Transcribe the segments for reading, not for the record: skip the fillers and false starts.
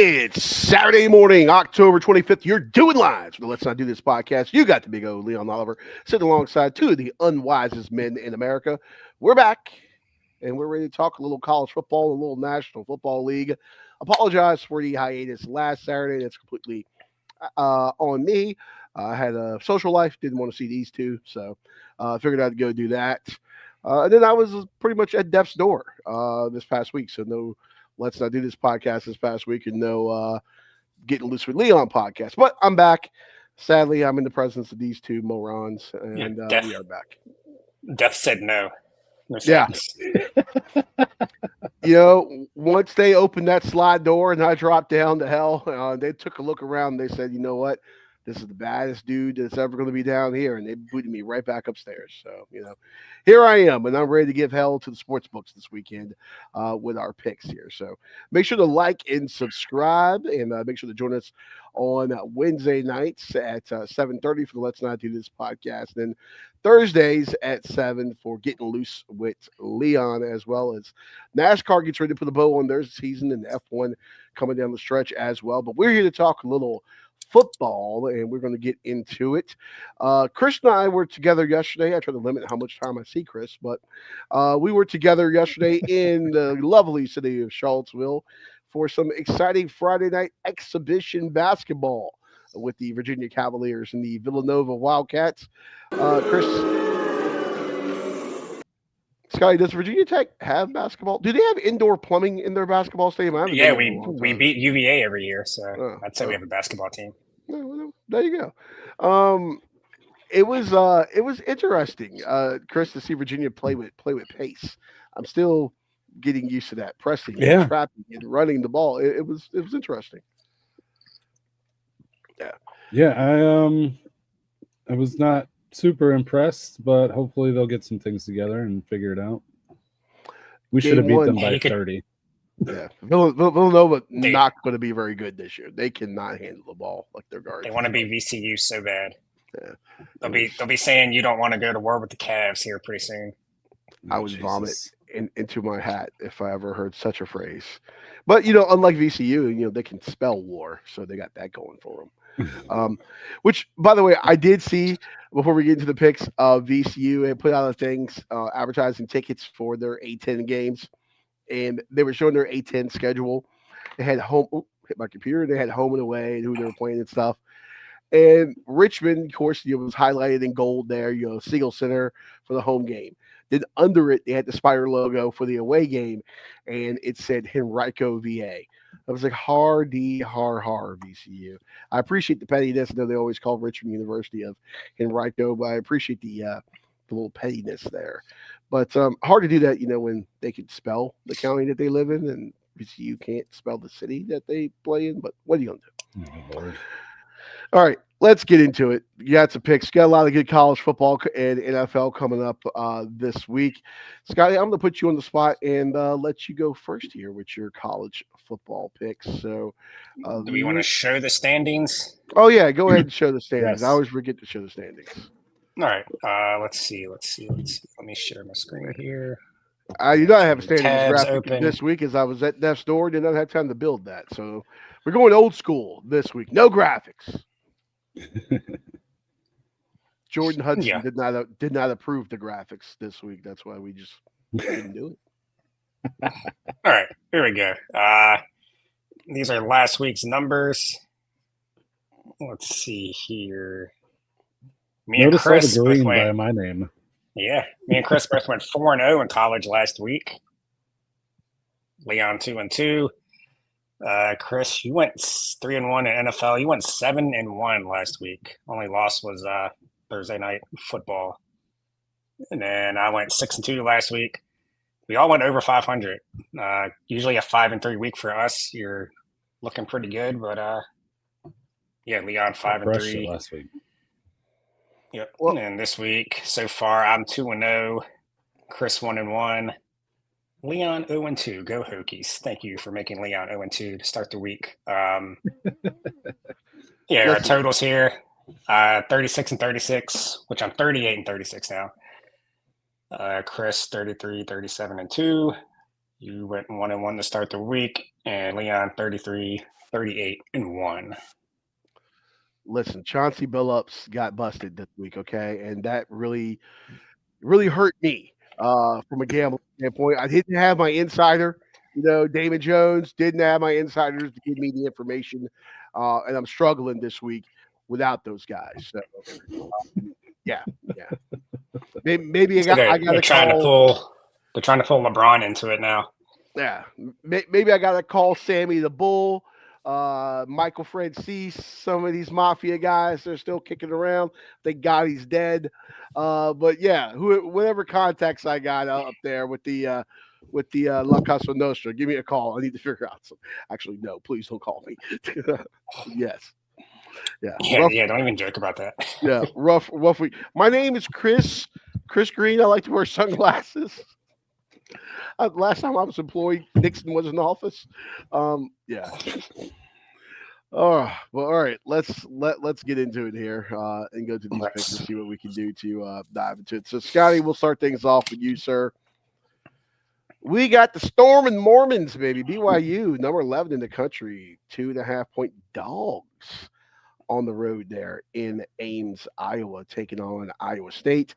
It's Saturday morning, October 25th. You're doing live for the Let's Not Do This podcast. You got the big O, Leon Oliver, sitting alongside two of the unwisest men in America. We're back, and we're ready to talk a little college football, a little National Football League. Apologize for the hiatus last Saturday. That's completely on me. I had a social life, didn't want to see these two, so I figured I'd go do that. And then I was pretty much at death's door this past week, so no Let's Not Do This podcast this past week, and no Getting Loose with Leon podcast. But I'm back. Sadly, I'm in the presence of these two morons, and we are back. Death said no. Yeah. Once they opened that slide door and I dropped down to hell, they took a look around and they said, you know what? This is the baddest dude that's ever going to be down here. And they booted me right back upstairs. So, here I am, and I'm ready to give hell to the sports books this weekend with our picks here. So make sure to like and subscribe, and make sure to join us on Wednesday nights at 7:30 for the Let's Not Do This podcast. And Thursdays at 7 for Getting Loose with Leon, as well as NASCAR gets ready to put a bow on their season and F1 coming down the stretch as well. But we're here to talk a little football, and we're going to get into it. Chris and I were together yesterday. I try to limit how much time I see Chris, but we were together yesterday in the lovely city of Charlottesville for some exciting Friday night exhibition basketball with the Virginia Cavaliers and the Villanova Wildcats. Chris, Scotty, does Virginia Tech have basketball? Do they have indoor plumbing in their basketball stadium? Yeah, we beat UVA every year, so I'd say we have a basketball team. Well, there you go. It was interesting, Chris, to see Virginia play with pace. I'm still getting used to that pressing, and trapping, and running the ball. It was interesting. Yeah. I was not super impressed, but hopefully they'll get some things together and figure it out. We should have beat them by 30. Yeah, Villanova not going to be very good this year. They cannot handle the ball like their guards. They want to be VCU so bad. Yeah. They'll be saying you don't want to go to war with the Cavs here pretty soon. I would vomit into my hat if I ever heard such a phrase. But unlike VCU, they can spell war, so they got that going for them. Which, by the way, I did see before we get into the picks. VCU had put out things advertising tickets for their A10 games, and they were showing their A10 schedule. They had home. Hit my computer. They had home and away and who they were playing and stuff. And Richmond, of course, was highlighted in gold there. Siegel Center for the home game. Then under it, they had the Spider logo for the away game, and it said Henrico VA. I was like, har VCU. I appreciate the pettiness. I know they always call Richmond University of Henrico, but I appreciate the little pettiness there. But hard to do that, when they can spell the county that they live in, and VCU can't spell the city that they play in. But what are you going to do? Oh, Lord. All right, let's get into it. You got some picks. Got a lot of good college football and NFL coming up this week. Scotty, I'm going to put you on the spot and let you go first here with your college football picks. So, do we want to show the standings? Oh, yeah, go ahead and show the standings. Yes. I always forget to show the standings. All right, let's see. Let me share my screen here. You know I have a standings Tabs graphic open. this week as I was at death's door. Did not have time to build that. So we're going old school this week. No graphics. Jordan Hudson did not approve the graphics this week. That's why we just didn't do it. All right, here we go. These are last week's numbers. Let's see here. Notice all the green by my name. Yeah, me and Chris both went 4-0 in college last week. Leon 2-2. Chris, you went 3-1 in NFL. You went 7-1 last week. Only loss was Thursday night football. And then I went 6-2 last week. We all went over 500. Usually a 5-3 week for us. You're looking pretty good, but Leon 5-3 last week. Yep. And this week so far I'm 2-0. Chris 1-1. Leon 0-2. Go Hokies. Thank you for making Leon 0-2 to start the week. Our totals here, 36-36, which I'm 38-36 now. Chris 33, 37-2. You went 1-1 to start the week, and Leon 33, 38-1. Listen, Chauncey Billups got busted this week, okay, and that really hurt me from a gambling standpoint. I didn't have my insider, Damon Jones didn't have my insiders to give me the information, and I'm struggling this week without those guys. So, yeah. Maybe So I got they're to trying to call. pull. They're trying to pull LeBron into it now. Yeah, maybe I got to call Sammy the Bull, Michael Francis, some of these mafia guys. They're still kicking around. Thank God he's dead. But yeah, whatever contacts I got up there with the La Casa Nostra, give me a call. I need to figure out some. Actually, no, please don't call me. Yes. Yeah. Yeah, don't even joke about that. Yeah, rough week. My name is Chris Green. I like to wear sunglasses. Last time I was employed, Nixon was in office. Yeah. Oh, well, all right. Let's get into it here and go to these picks and see what we can do to dive into it. So, Scotty, we'll start things off with you, sir. We got the Storm and Mormons, baby. BYU, number 11 in the country, 2.5-point dogs on the road there in Ames, Iowa, taking on Iowa State.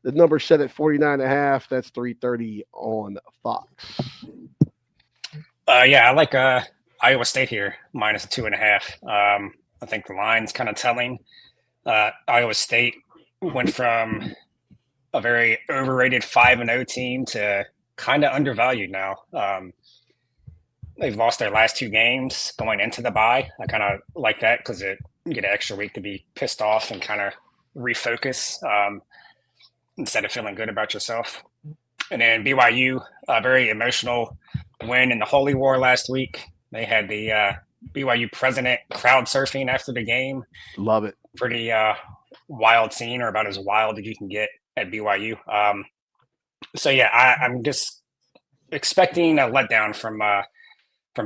The number set at 49.5. That's 3:30 on Fox. Yeah, I like Iowa State here, minus 2.5. I think the line's kind of telling. Iowa State went from a very overrated 5-0 team to kind of undervalued now. They've lost their last 2 games going into the bye. I kind of like that because you get an extra week to be pissed off and kind of refocus instead of feeling good about yourself. And then BYU, a very emotional win in the Holy War last week. They had the BYU president crowd surfing after the game. Love it. Pretty wild scene, or about as wild as you can get at BYU. So yeah, I'm just expecting a letdown from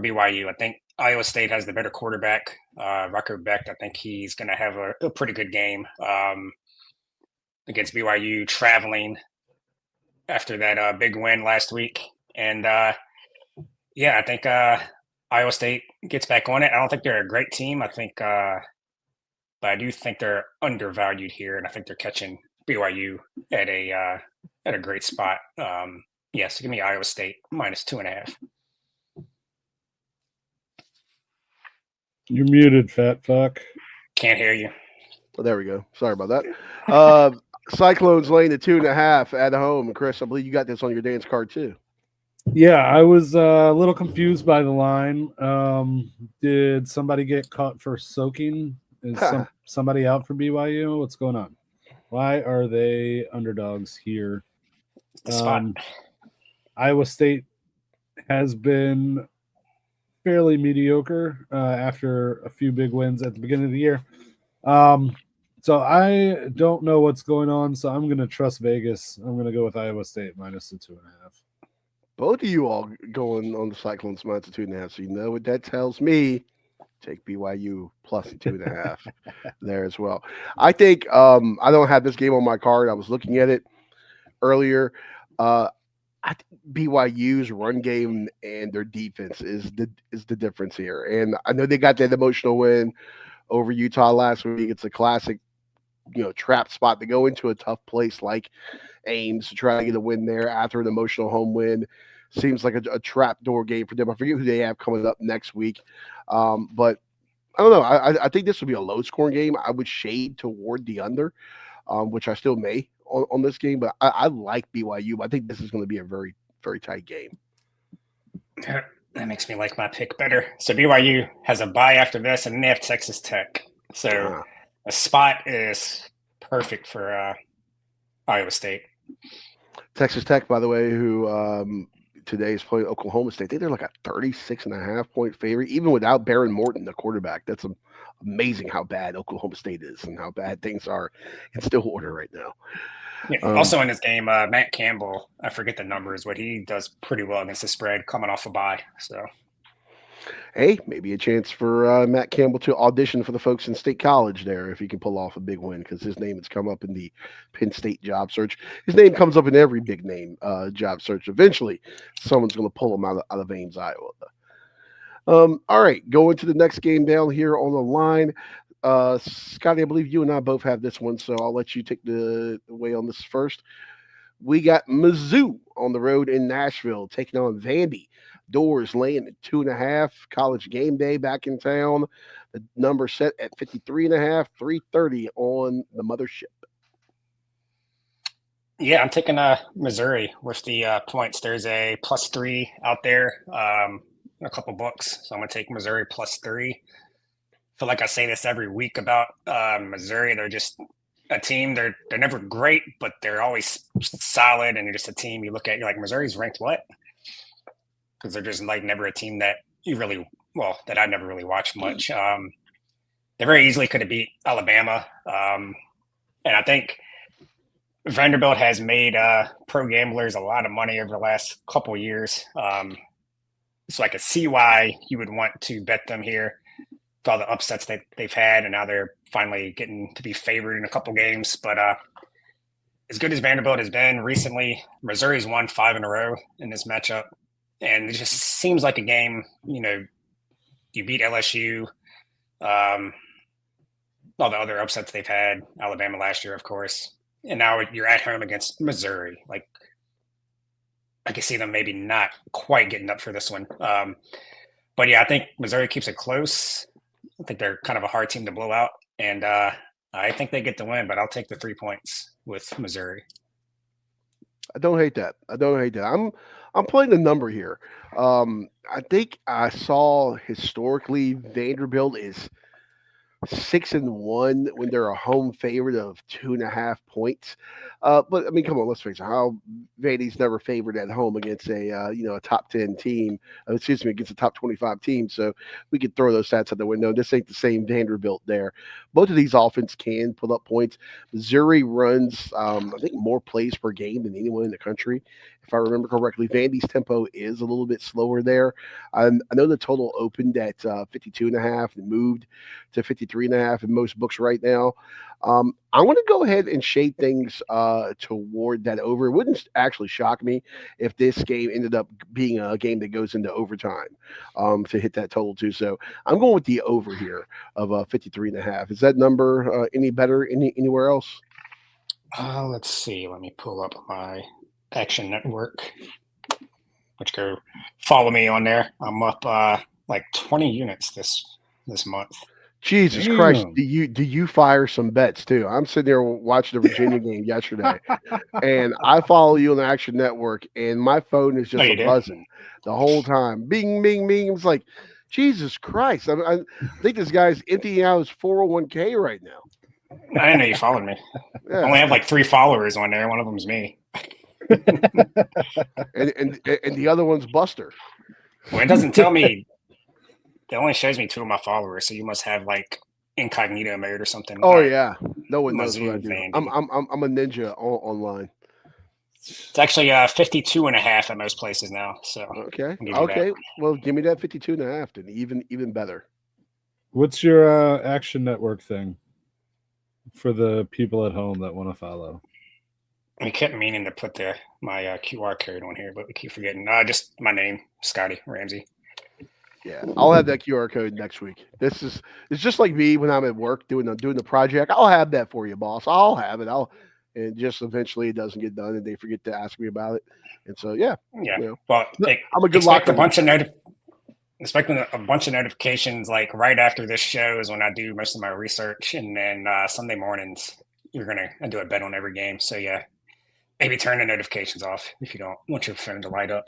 BYU. I think Iowa State has the better quarterback, Rucker Becht. I think he's going to have a pretty good game against BYU, traveling after that big win last week. And yeah, I think Iowa State gets back on it. I don't think they're a great team. I think, but I do think they're undervalued here, and I think they're catching BYU at a great spot. Yeah, so give me Iowa State minus 2.5. You're muted, fat fuck. Can't hear you. Well, there we go. Sorry about that. Cyclones laying the 2.5 at home. Chris, I believe you got this on your dance card too. Yeah, I was a little confused by the line. Did somebody get caught for soaking? Is somebody out for BYU? What's going on? Why are they underdogs here? Iowa State has been fairly mediocre after a few big wins at the beginning of the year. So I don't know what's going on, so I'm going to trust Vegas. I'm going to go with Iowa State minus the 2.5. Both of you all going on the Cyclones minus the 2.5. So you know what that tells me. Take BYU plus the 2.5 there as well. I think I don't have this game on my card. I was looking at it earlier. I think BYU's run game and their defense is the difference here. And I know they got that emotional win over Utah last week. It's a classic, trap spot to go into a tough place like Ames to try to get a win there after an emotional home win. Seems like a trap door game for them. I forget who they have coming up next week. But I don't know. I think this will be a low scoring game. I would shade toward the under, which I still may on this game. But I like BYU. But I think this is going to be a very, very tight game. That makes me like my pick better. So BYU has a bye after this, and then they have Texas Tech. So the spot is perfect for Iowa State. Texas Tech, by the way, who today is playing Oklahoma State. I think they're like a 36.5-point favorite, even without Baron Morton, the quarterback. That's amazing how bad Oklahoma State is and how bad things are in Stillwater right now. Yeah, also in this game, Matt Campbell, I forget the numbers, but he does pretty well against the spread coming off a bye. So, Hey, maybe a chance for Matt Campbell to audition for the folks in State College there if he can pull off a big win because his name has come up in the Penn State job search. His name comes up in every big name job search. Eventually, someone's going to pull him out of Ames, Iowa. All right, going to the next game down here on the line. Scotty, I believe you and I both have this one, so I'll let you take the way on this first. We got Mizzou on the road in Nashville taking on Vandy. Doors laying at 2.5. College game day back in town. The number set at 53.5, 330 on the mothership. Yeah, I'm taking Missouri with the points. There's a +3 out there, a couple books. So I'm going to take Missouri +3. I feel like I say this every week about Missouri. They're just a team. They're never great, but they're always solid. And they're just a team you look at, you're like, Missouri's ranked what? Because they're just like never a team that that I never really watched much. They very easily could have beat Alabama. And I think Vanderbilt has made pro gamblers a lot of money over the last couple of years. So I could see why you would want to bet them here with all the upsets that they've had, and now they're finally getting to be favored in a couple games. But as good as Vanderbilt has been recently, Missouri's won 5 in a row in this matchup. And it just seems like a game, you beat LSU, all the other upsets they've had, Alabama last year, of course. And now you're at home against Missouri. Like, I can see them maybe not quite getting up for this one. But yeah, I think Missouri keeps it close. I think they're kind of a hard team to blow out. And I think they get the win, but I'll take the 3 points with Missouri. I don't hate that. I'm playing the number here. I think I saw historically Vanderbilt is 6-1 when they're a home favorite of 2.5 points. But I mean, come on, let's face it. How Vandy's never favored at home against a top 10 team. Against a top 25 team. So we could throw those stats out the window. This ain't the same Vanderbilt there. Both of these offense can put up points. Missouri runs, I think, more plays per game than anyone in the country. If I remember correctly, Vandy's tempo is a little bit slower there. I know the total opened at 52.5 and moved to 53.5 in most books right now. I want to go ahead and shade things toward that over. It wouldn't actually shock me if this game ended up being a game that goes into overtime to hit that total too. So I'm going with the over here of 53.5. Is that number any better anywhere else? Let's see. Let me pull up my Action Network, which go follow me on there. I'm up like 20 units this month. Jesus Christ, do you fire some bets too? I'm sitting there watching the Virginia game yesterday, and I follow you on the Action Network, and my phone is just buzzing the whole time. Bing, bing, bing. It's like, Jesus Christ. I think this guy's emptying out his 401k right now. I didn't know you followed me. Yeah. I only have like 3 followers on there. One of them's me. and the other one's Buster. Well, it doesn't tell me. It only shows me 2 of my followers, so you must have like incognito mode or something. Oh yeah, no one knows what I do. I'm a ninja online. It's actually 52.5 at most places now. So okay. Well, give me that 52.5, then even better. What's your Action Network thing for the people at home that want to follow? We kept meaning to put my QR code on here, but we keep forgetting. Just my name, Scotty Ramsey. Yeah, I'll have that QR code next week. It's just like me when I'm at work doing the project. I'll have that for you, boss. I'll have it. And just eventually it doesn't get done, and they forget to ask me about it. And so yeah. Well, I'm a good locker. Expecting a bunch of notifications like right after this show is when I do most of my research, and then Sunday mornings you're gonna do a bet on every game. So yeah. Maybe turn the notifications off if you don't want your phone to light up.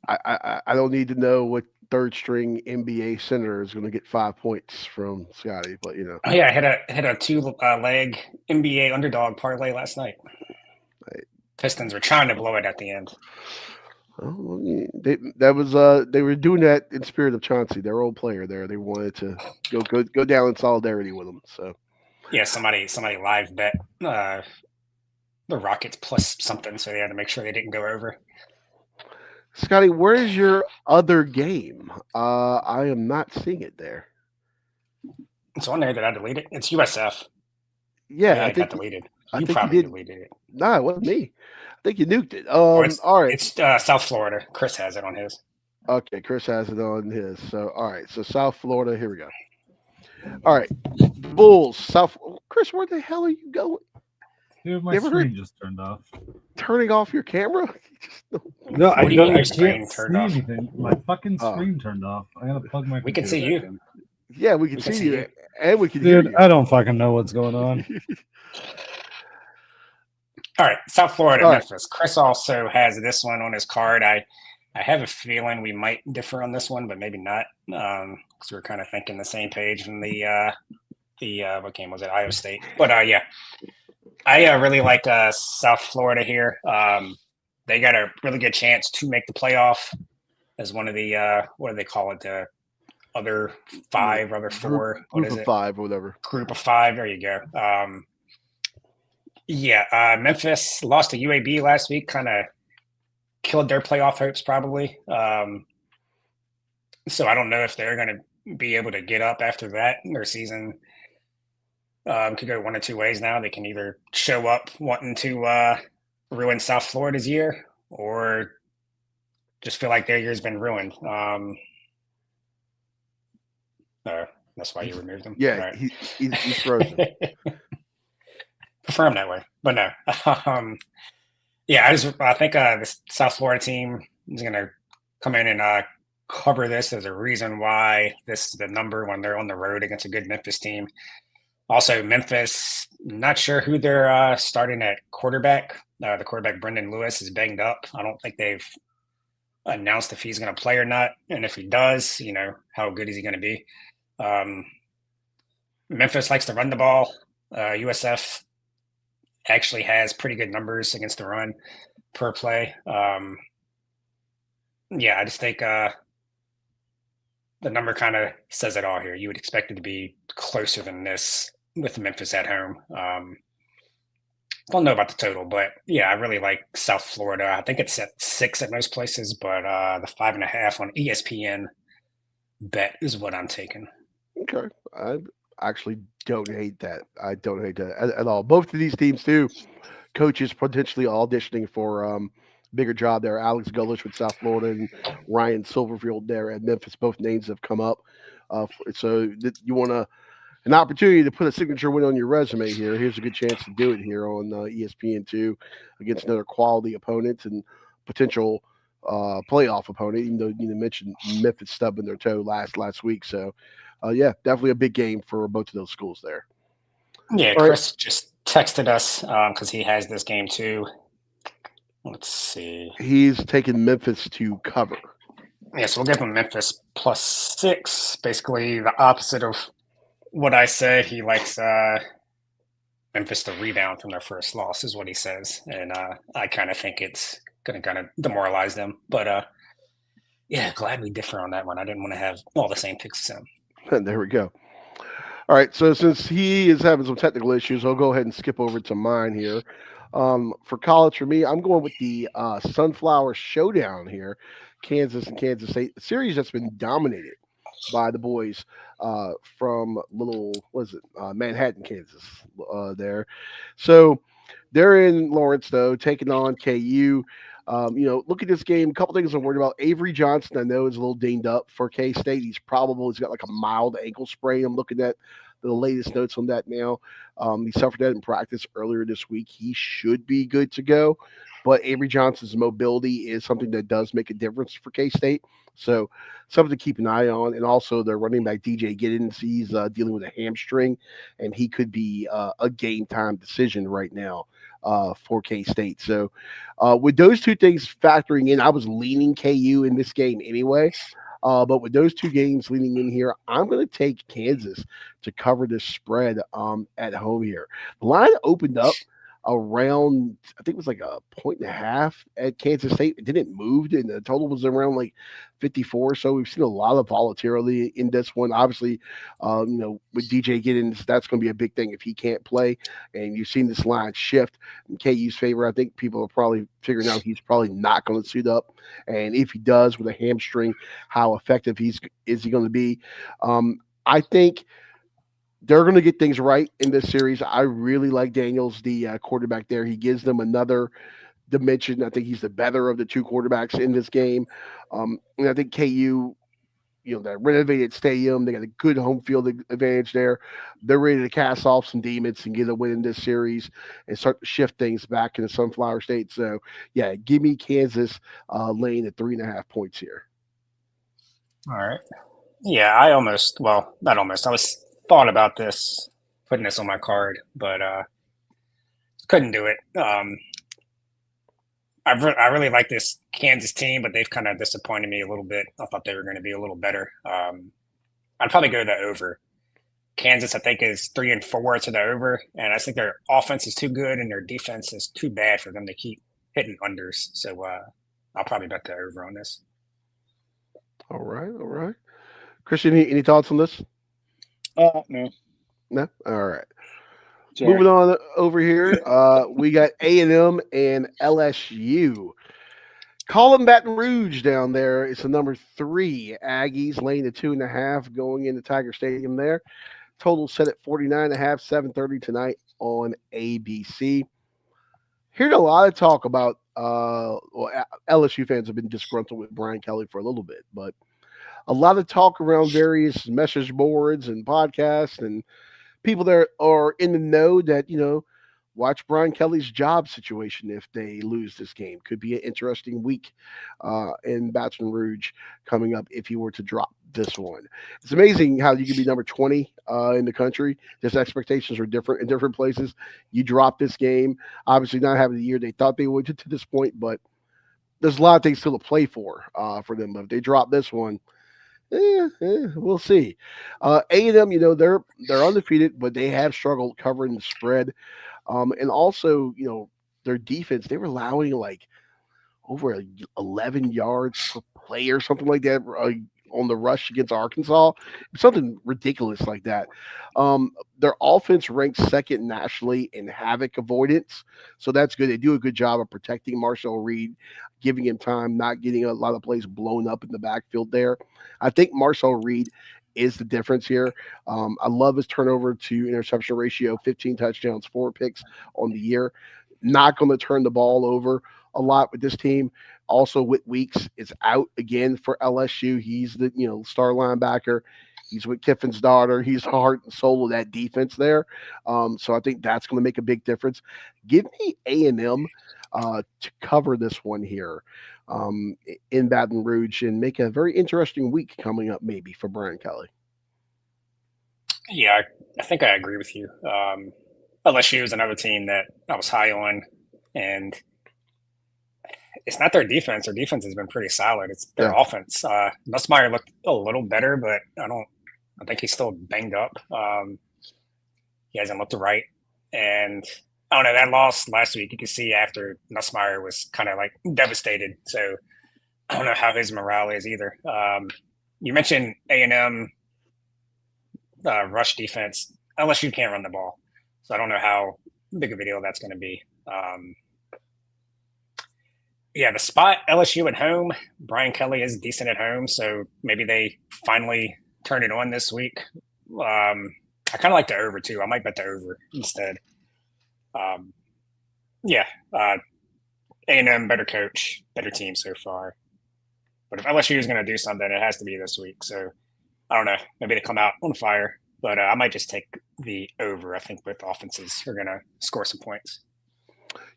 I don't need to know what third string NBA center is going to get 5 points from Scotty, but Oh yeah, I had a 2-leg NBA underdog parlay last night. Right. Pistons were trying to blow it at the end. Oh, they were doing that in spirit of Chauncey, their old player there. They wanted to go down in solidarity with him. So yeah, somebody live bet the Rockets plus something, so they had to make sure they didn't go over. Scotty, where's your other game? I am not seeing it there. It's on there that I deleted. It's USF. Yeah, Yeah, it got deleted. I You think you probably did. deleted it. Nah, it wasn't me. I think you nuked it. Or All right. it's South Florida. Chris has it on his. Okay, Chris has it on his. So, all right. So, South Florida. Here we go. All right, the Bulls. South. Chris, where the hell are you going? Dude, my You ever heard screen just turned off. turning off your camera? No, I What do you mean don't. your I screen can't turned see off? anything. My fucking Oh. screen turned off. I gotta plug my. We can computer see back you. in. Yeah, we can We can see see you, you. and we can hear Dude, you. I don't fucking know what's going on. All right, South Florida, All right. Memphis. Chris also has this one on his card. I have a feeling we might differ on this one, but maybe not, because we're kind of thinking the same page in the what game was it? Iowa State. But yeah, I really like South Florida here. They got a really good chance to make the playoff as one of the what do they call it? The other five, other four. What Group is of it? five or whatever. Group of five. There you go. Yeah, Memphis lost to UAB last week. Kind of killed their playoff hopes, probably. So I don't know if they're going to be able to get up after that. Their season could go one of two ways now. They can either show up wanting to ruin South Florida's year, or just feel like their year's been ruined. That's why you removed them. Yeah, Right. he's frozen. Prefer him that way, but no. Yeah, I think the South Florida team is going to come in and cover this as a reason why this is the number when they're on the road against a good Memphis team. Also, Memphis, not sure who they're starting at quarterback. The quarterback, Brendan Lewis, is banged up. I don't think they've announced if he's going to play or not. And if he does, how good is he going to be? Memphis likes to run the ball. USF actually has pretty good numbers against the run per play. Yeah, I just think the number kind of says it all here. You would expect it to be closer than this with Memphis at home. Don't know about the total, but yeah, I really like South Florida. I think it's at 6 at most places, but the 5.5 on ESPN bet is what I'm taking. Okay, I actually don't hate that. I don't hate that at all. Both of these teams too. Coaches potentially auditioning for bigger job there. Alex Gullish with South Florida and Ryan Silverfield there at Memphis. Both names have come up. So you want an opportunity to put a signature win on your resume here. Here's a good chance to do it here on ESPN2 against another quality opponent and potential playoff opponent. Even though you mentioned Memphis stubbing their toe last week. So yeah, definitely a big game for both of those schools there. Yeah, Chris just texted us because he has this game too. Let's see. He's taking Memphis to cover. Yeah, so we'll give him Memphis +6. Basically the opposite of what I say. He likes Memphis to rebound from their first loss is what he says. And I kind of think it's going to kind of demoralize them. But yeah, glad we differ on that one. I didn't want to have all the same picks as him. And there we go. All right, so since he is having some technical issues, I'll go ahead and skip over to mine here. For college, for me, I'm going with the Sunflower Showdown here, Kansas and Kansas State. A series that's been dominated by the boys from Manhattan, Kansas there. So they're in Lawrence, though, taking on KU. Look at this game. A couple things I'm worried about. Avery Johnson, I know, is a little dinged up for K-State. He's got like a mild ankle sprain. I'm looking at the latest notes on that now. He suffered that in practice earlier this week. He should be good to go. But Avery Johnson's mobility is something that does make a difference for K-State. So something to keep an eye on. And also their running back, DJ Giddens, he's dealing with a hamstring, and he could be a game-time decision right now for K-State. So with those two things factoring in, I was leaning KU in this game anyway. But with those two games leaning in here, I'm going to take Kansas to cover this spread at home here. The line opened up around, I think it was like a point and a half at Kansas State. It didn't move, and the total was around like 54. So we've seen a lot of volatility in this one. Obviously, with DJ Giddens, that's going to be a big thing if he can't play. And you've seen this line shift in KU's favor. I think people are probably figuring out he's probably not going to suit up. And if he does with a hamstring, how effective is he going to be? I think they're going to get things right in this series. I really like Daniels, the quarterback there. He gives them another dimension. I think he's the better of the two quarterbacks in this game. And I think KU, that renovated stadium, they got a good home field advantage there. They're ready to cast off some demons and get a win in this series and start to shift things back into Sunflower State. So, yeah, give me Kansas laying at 3.5 points here. All right. Yeah, I was thought about this, putting this on my card, but couldn't do it. I really like this Kansas team, but they've kind of disappointed me a little bit. I thought they were going to be a little better. I'd probably go the over. Kansas, I think, is 3-4 to the over, and I think their offense is too good and their defense is too bad for them to keep hitting unders. So I'll probably bet the over on this. All right. Christian, any thoughts on this? No. No? All right. Sorry. Moving on over here, we got A&M and LSU. Call them Baton Rouge down there. It's the number 3 Aggies laying the 2.5 going into Tiger Stadium there. Total set at 49.5, 7:30 tonight on ABC. Heard a lot of talk about LSU fans have been disgruntled with Brian Kelly for a little bit, but a lot of talk around various message boards and podcasts and people that are in the know that, watch Brian Kelly's job situation if they lose this game. Could be an interesting week in Baton Rouge coming up if he were to drop this one. It's amazing how you can be number 20 in the country. Just expectations are different in different places. You drop this game, obviously not having the year they thought they would to this point, but there's a lot of things still to play for them. But if they drop this one, we'll see. A&M, they're undefeated, but they have struggled covering the spread. And also, their defense, they were allowing like over 11 yards per play or something like that on the rush against Arkansas. Something ridiculous like that. Their offense ranks second nationally in havoc avoidance. So that's good. They do a good job of protecting Marshall Reed, giving him time, not getting a lot of plays blown up in the backfield there. I think Marshall Reed is the difference here. I love his turnover to interception ratio, 15 touchdowns, 4 picks on the year. Not going to turn the ball over a lot with this team. Also, Whit Weeks is out again for LSU. He's the star linebacker. He's with Kiffin's daughter. He's the heart and soul of that defense there. So I think that's going to make a big difference. Give me A&M to cover this one here in Baton Rouge and make a very interesting week coming up maybe for Brian Kelly. Yeah, I think I agree with you. LSU is another team that I was high on, and it's not their defense. Their defense has been pretty solid. It's their offense. Nussmeier looked a little better, but I think he's still banged up. He hasn't looked right. And I don't know, that loss last week, you could see after Nussmeier was kind of like devastated. So I don't know how his morale is either. You mentioned A&M rush defense. LSU can't run the ball. So I don't know how big a deal that's going to be. The spot LSU at home, Brian Kelly is decent at home, so maybe they finally turn it on this week. I kind of like the over too. I might bet the over instead. A&M, better coach, better team so far. But if LSU is going to do something, it has to be this week. So I don't know. Maybe they come out on fire. But I might just take the over. I think both offenses are going to score some points.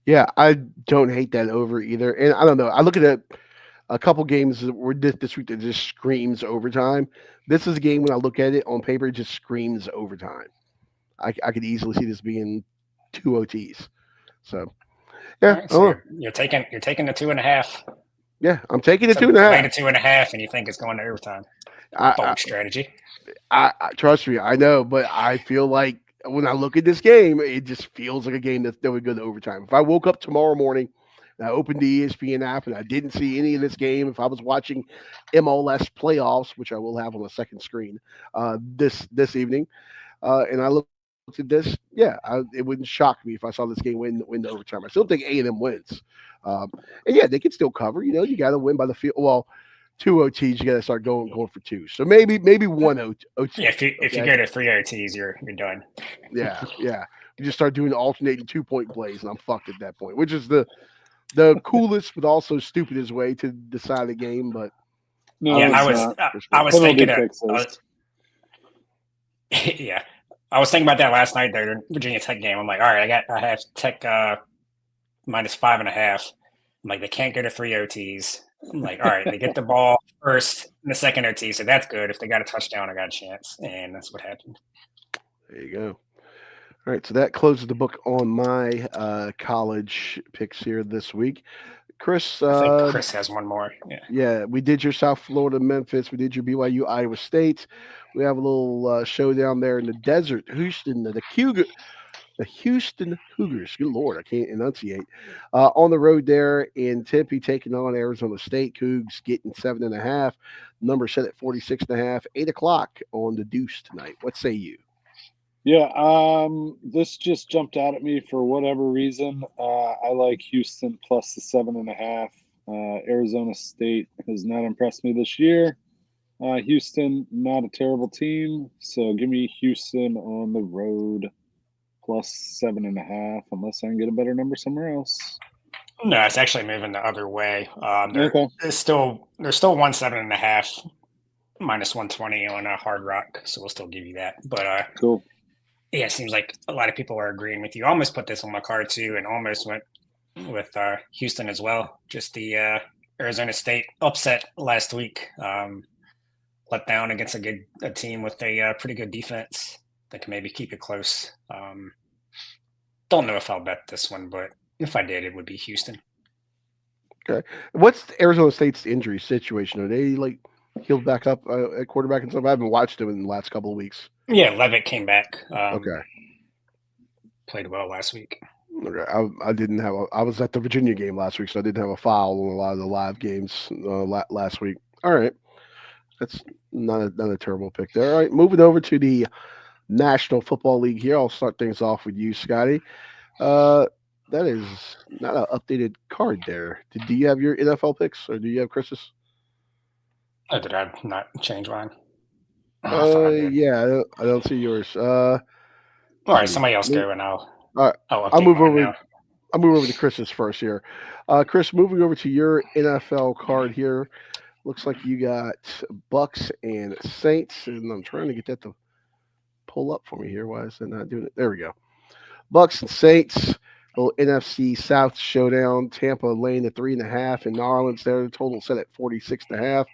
Yeah, I don't hate that over either. And I don't know. I look at a couple games that were this week that just screams overtime. This is a game when I look at it on paper, it just screams overtime. I could easily see this being 2 OTs. So, yeah. Right, so you're taking the 2.5. Yeah, I'm taking the 2.5. The 2.5, and you think it's going to overtime. Bold strategy. I trust me, I know, but I feel like when I look at this game, it just feels like a game that would go to overtime. If I woke up tomorrow morning and I opened the ESPN app and I didn't see any of this game, if I was watching MLS playoffs, which I will have on the second screen this evening, and I looked at this, yeah, it wouldn't shock me if I saw this game win to overtime. I still think A&M wins, and yeah, they can still cover. You got to win by the field. Well, two OTs, you got to start going for two. So maybe one OT. Yeah, if you go to 3 OTs, you're done. Yeah. We just start doing alternating 2-point plays, and I'm fucked at that point, which is the coolest but also stupidest way to decide a game. But No, yeah, it's I not. was Penalty thinking fixes. yeah, I was thinking about that last night. The Virginia Tech game. I'm like, all right, I have Tech minus 5.5. I'm like, they can't go to 3 OTs. I'm like, all right, they get the ball first in the second OT, so that's good. If they got a touchdown, I got a chance, and that's what happened. there you go. All right, so that closes the book on my college picks here this week. Chris, I think Chris has one more. yeah, we did your South Florida, Memphis. We did your BYU, Iowa State. We have a little showdown there in the desert, Houston, the Houston Cougars. Good Lord, I can't enunciate. On the road there in Tempe, taking on Arizona State. Cougs getting 7.5. Number set at 46.5. 8:00 on the Deuce tonight. What say you? Yeah, this just jumped out at me for whatever reason. I like Houston plus the 7.5. Arizona State has not impressed me this year. Houston, not a terrible team, so give me Houston on the road plus 7.5, unless I can get a better number somewhere else. No, it's actually moving the other way. Okay. There's still 1.5 minus 120 on a Hard Rock, so we'll still give you that. But Cool. yeah, it seems like a lot of people are agreeing with you. I almost put this on my card too, and almost went with Houston as well. Just the Arizona State upset last week, let down against a team with a pretty good defense that can maybe keep it close. Don't know if I'll bet this one, but if I did, it would be Houston. Okay. What's Arizona State's injury situation? Are they like healed back up at quarterback and stuff? I haven't watched them in the last couple of weeks. Yeah, Levitt came back. Okay. Played well last week. Okay. I didn't have I was at the Virginia game last week, so I didn't have a file on a lot of the live games last week. All right. That's not a terrible pick there. All right. Moving over to the National Football League here. I'll start things off with you, Scotty. That is not an updated card there. Do you have your NFL picks, or do you have Chris's? Oh, did I not change mine? Oh, yeah, I don't see yours. all right, somebody else go, and All right, I'll move over. Now. I'll move over to Chris's first here. Chris, moving over to your NFL card here. Looks like you got Bucks and Saints, and I'm trying to get that to pull up for me here. Why is it not doing it? There we go. Bucks and Saints, little NFC South showdown. Tampa laying the 3.5 in New Orleans there. The total set at 46.5.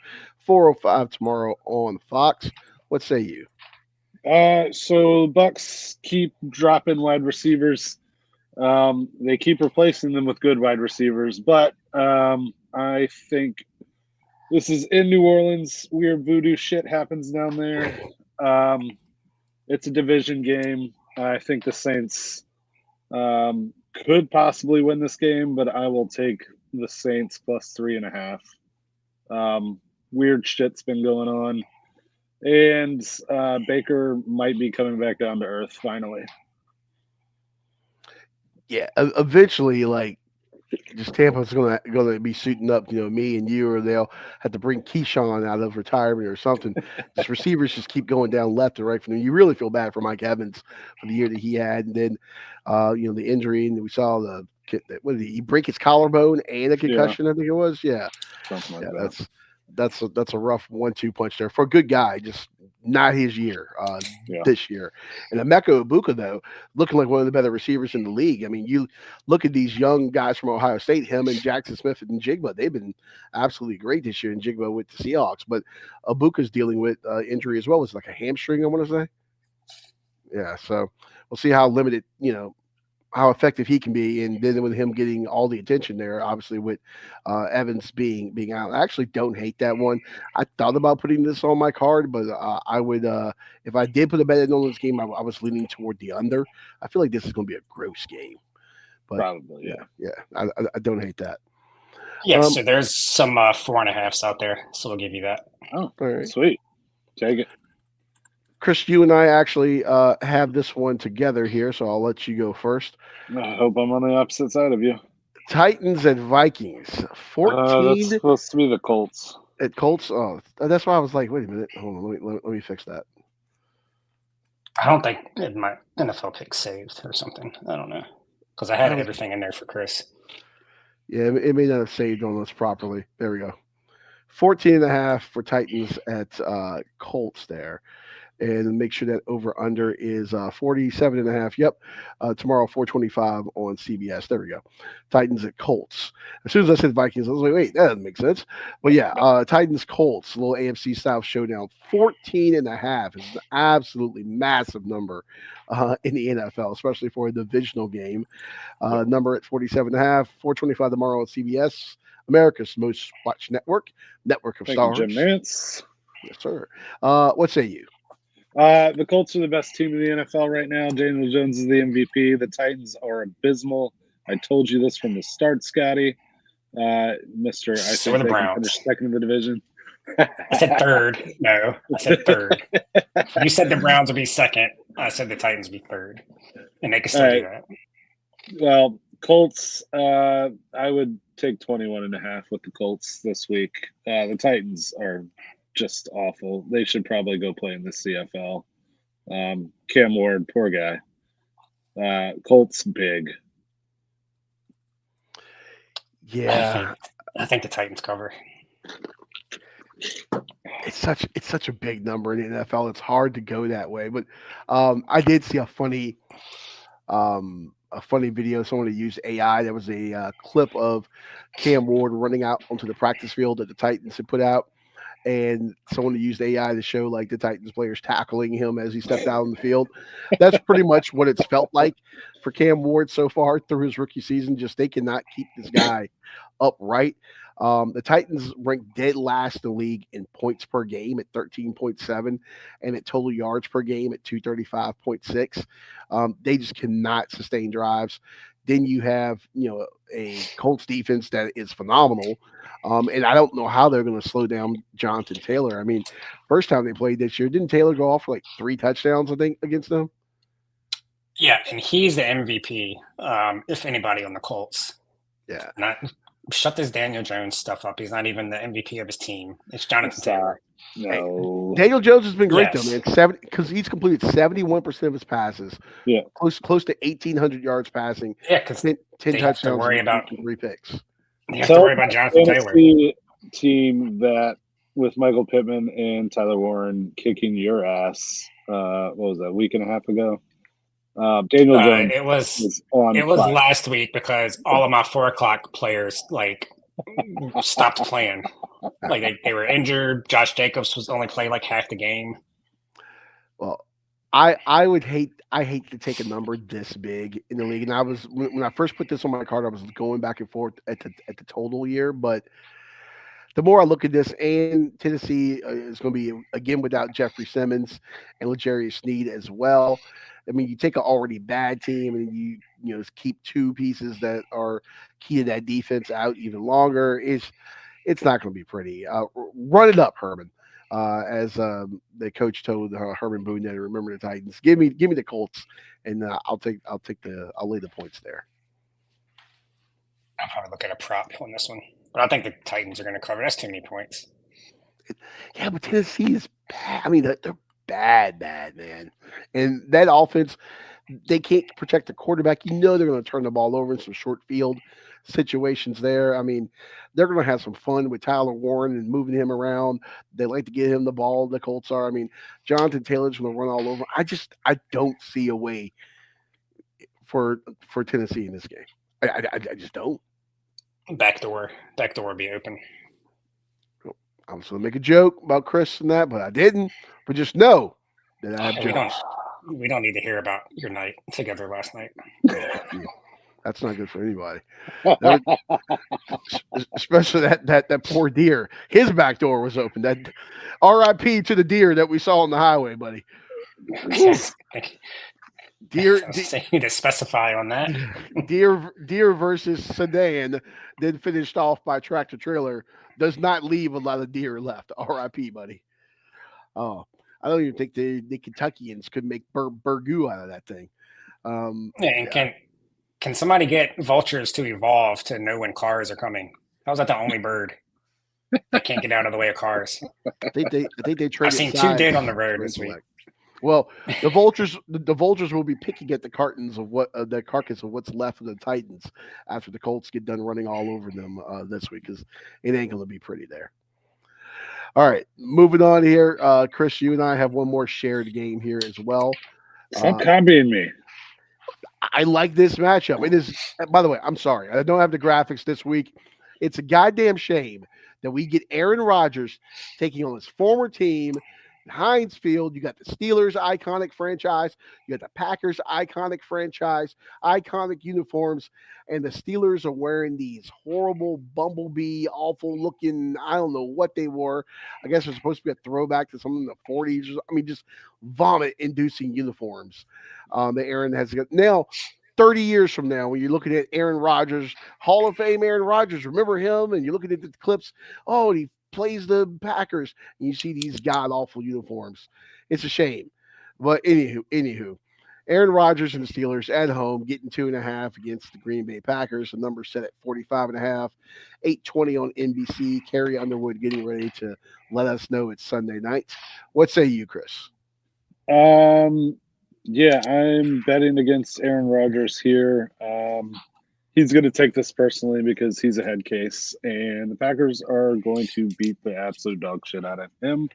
4:05 tomorrow on Fox. What say you? So Bucks keep dropping wide receivers. They keep replacing them with good wide receivers, but I think this is in New Orleans. Weird voodoo shit happens down there. It's a division game. I think the Saints could possibly win this game, but I will take the Saints plus 3.5. Weird shit's been going on. And Baker might be coming back down to earth finally. Yeah, eventually, like, just Tampa's gonna be suiting up, me and you, or they'll have to bring Keyshawn out of retirement or something. Just receivers just keep going down left and right from them. You really feel bad for Mike Evans for the year that he had, and then the injury, and we saw what did he break his collarbone and a concussion? I think it was. Yeah, something like that. That's a rough 1-2 punch there for a good guy. Just not his year this year. And Emeka Ibuka, though, looking like one of the better receivers in the league. I mean, you look at these young guys from Ohio State, him and Jackson Smith and Jigba. They've been absolutely great this year, and Jigba with the Seahawks. But Ibuka's dealing with injury as well. It's like a hamstring, I want to say. Yeah, so we'll see how limited, how effective he can be, and then with him getting all the attention there, obviously with Evans being out. I actually don't hate that one. I thought about putting this on my card, but I would if I did put a bet in on this game, I was leaning toward the under. I feel like this is going to be a gross game, but Probably, yeah. I don't hate that. Yeah, so there's some 4.5s out there, so we'll give you that. Oh, All right. sweet. Take it. Chris, you and I actually have this one together here, so I'll let you go first. I hope I'm on the opposite side of you. Titans and Vikings, 14 That's supposed to be the Colts. at Colts. Oh, that's why I was like, wait a minute, hold on, let me fix that. I don't think my NFL pick saved or something. I don't know, because I had everything in there for Chris. Yeah, it may not have saved on us properly. There we go. 14.5 for Titans at Colts there. And make sure that over under is 47.5. Yep. Tomorrow, 425 on CBS. There we go. Titans at Colts. As soon as I said Vikings, I was like, wait, that doesn't make sense. But yeah, Titans Colts, little AFC South showdown. 14.5 is an absolutely massive number in the NFL, especially for a divisional game. Number at 47.5, 425 tomorrow on CBS, America's most watched network of stars. Jim Nance. Yes, sir. What say you? The Colts are the best team in the NFL right now. Daniel Jones is the MVP. The Titans are abysmal. I told you this from the start, Scotty. Mister, I So think the they can Browns. finish second in the division. I said third. No, I said third. You said the Browns would be second. I said the Titans would be third, and they can still do that. Well, Colts, I would take 21.5 with the Colts this week. The Titans are just awful. They should probably go play in the CFL. Cam Ward, poor guy. Colts big. Yeah, I think the Titans cover. it's such a big number in the NFL. It's hard to go that way. But I did see a funny video. Someone had used AI. There was a clip of Cam Ward running out onto the practice field that the Titans had put out. And someone used AI to show like the Titans players tackling him as he stepped out on the field. That's pretty much what it's felt like for Cam Ward so far through his rookie season. Just they cannot keep this guy upright. The Titans ranked dead last in the league in points per game at 13.7 and at total yards per game at 235.6. They just cannot sustain drives. Then you have, a Colts defense that is phenomenal. And I don't know how they're going to slow down Jonathan Taylor. I mean, first time they played this year, didn't Taylor go off for like 3 touchdowns, I think, against them? Yeah, and he's the MVP, if anybody on the Colts. Yeah. Shut this Daniel Jones stuff up. He's not even the MVP of his team. It's Jonathan Taylor. No. Daniel Jones has been great Yes. though, man. Because he's completed 71% of his passes. Yeah. Close to 1,800 yards passing. Yeah, because 10 they have to touchdowns worry and about 3 picks. You have to worry about Jonathan Taylor. Fantasy team that with Michael Pittman and Tyler Warren kicking your ass. What was that? A week and a half ago. Daniel Jones. It was on fire. last week because all of my 4:00 players stopped playing. Like they were injured. Josh Jacobs was only playing like half the game. Well, I hate to take a number this big in the league. And I was when I first put this on my card, I was going back and forth at the total year. But the more I look at this, and Tennessee is going to be again without Jeffrey Simmons and L'Jarius Sneed as well. I mean, you take an already bad team and you keep 2 pieces that are key to that defense out even longer. It's not going to be pretty. Run it up, Herman. As the coach told Herman Boone that remember the Titans. Give me the Colts, and I'll lay the points there. I'll probably look at a prop on this one, but I think the Titans are going to cover. That's too many points. Yeah, but Tennessee is bad. I mean, they're bad, man. And that offense, they can't protect the quarterback. They're going to turn the ball over in some short field situations there. I mean, they're going to have some fun with Tyler Warren and moving him around. They like to get him the ball. The Colts are. I mean, Jonathan Taylor's going to run all over. I don't see a way for Tennessee in this game. I just don't. Backdoor be open. I was going to make a joke about Chris and that, but I didn't. But just know that I have jokes. We don't need to hear about your night together last night. That's not good for anybody. Especially that poor deer. His back door was open. That R.I.P. to the deer that we saw on the highway, buddy. Yes. Deer, You need to specify on that. deer versus sedan, then finished off by tractor trailer. Does not leave a lot of deer left. R.I.P. buddy. Oh, I don't even think the Kentuckians could make burgoo out of that thing. And can somebody get vultures to evolve to know when cars are coming? How's that the only bird that can't get out of the way of cars? I think they traded. I've seen 2 dead on the road this week. Well, the vultures will be picking at the cartons of the carcass of what's left of the Titans after the Colts get done running all over them this week, because it ain't gonna be pretty there. All right, moving on here. Chris, you and I have one more shared game here as well. Stop copying me. I like this matchup. It is, by the way, I'm sorry. I don't have the graphics this week. It's a goddamn shame that we get Aaron Rodgers taking on his former team, Heinz Field. You got the Steelers iconic franchise. You got the Packers iconic franchise, iconic uniforms. And the Steelers are wearing these horrible bumblebee, awful looking, I don't know what they were. I guess it's supposed to be a throwback to something in the 40s. I mean, just vomit inducing uniforms that Aaron has got. Now, 30 years from now, when you're looking at Aaron Rodgers, Hall of Fame Aaron Rodgers, remember him? And you're looking at the clips, oh, and he plays the Packers, and you see these god-awful uniforms. It's a shame. But anywho, Aaron Rodgers and the Steelers at home getting 2.5 against the Green Bay Packers. The number set at 45.5, 8:20 on NBC. Carrie Underwood getting ready to let us know it's Sunday night. What say you, Chris? Yeah, I'm betting against Aaron Rodgers here. He's going to take this personally because he's a head case, and the Packers are going to beat the absolute dog shit out of him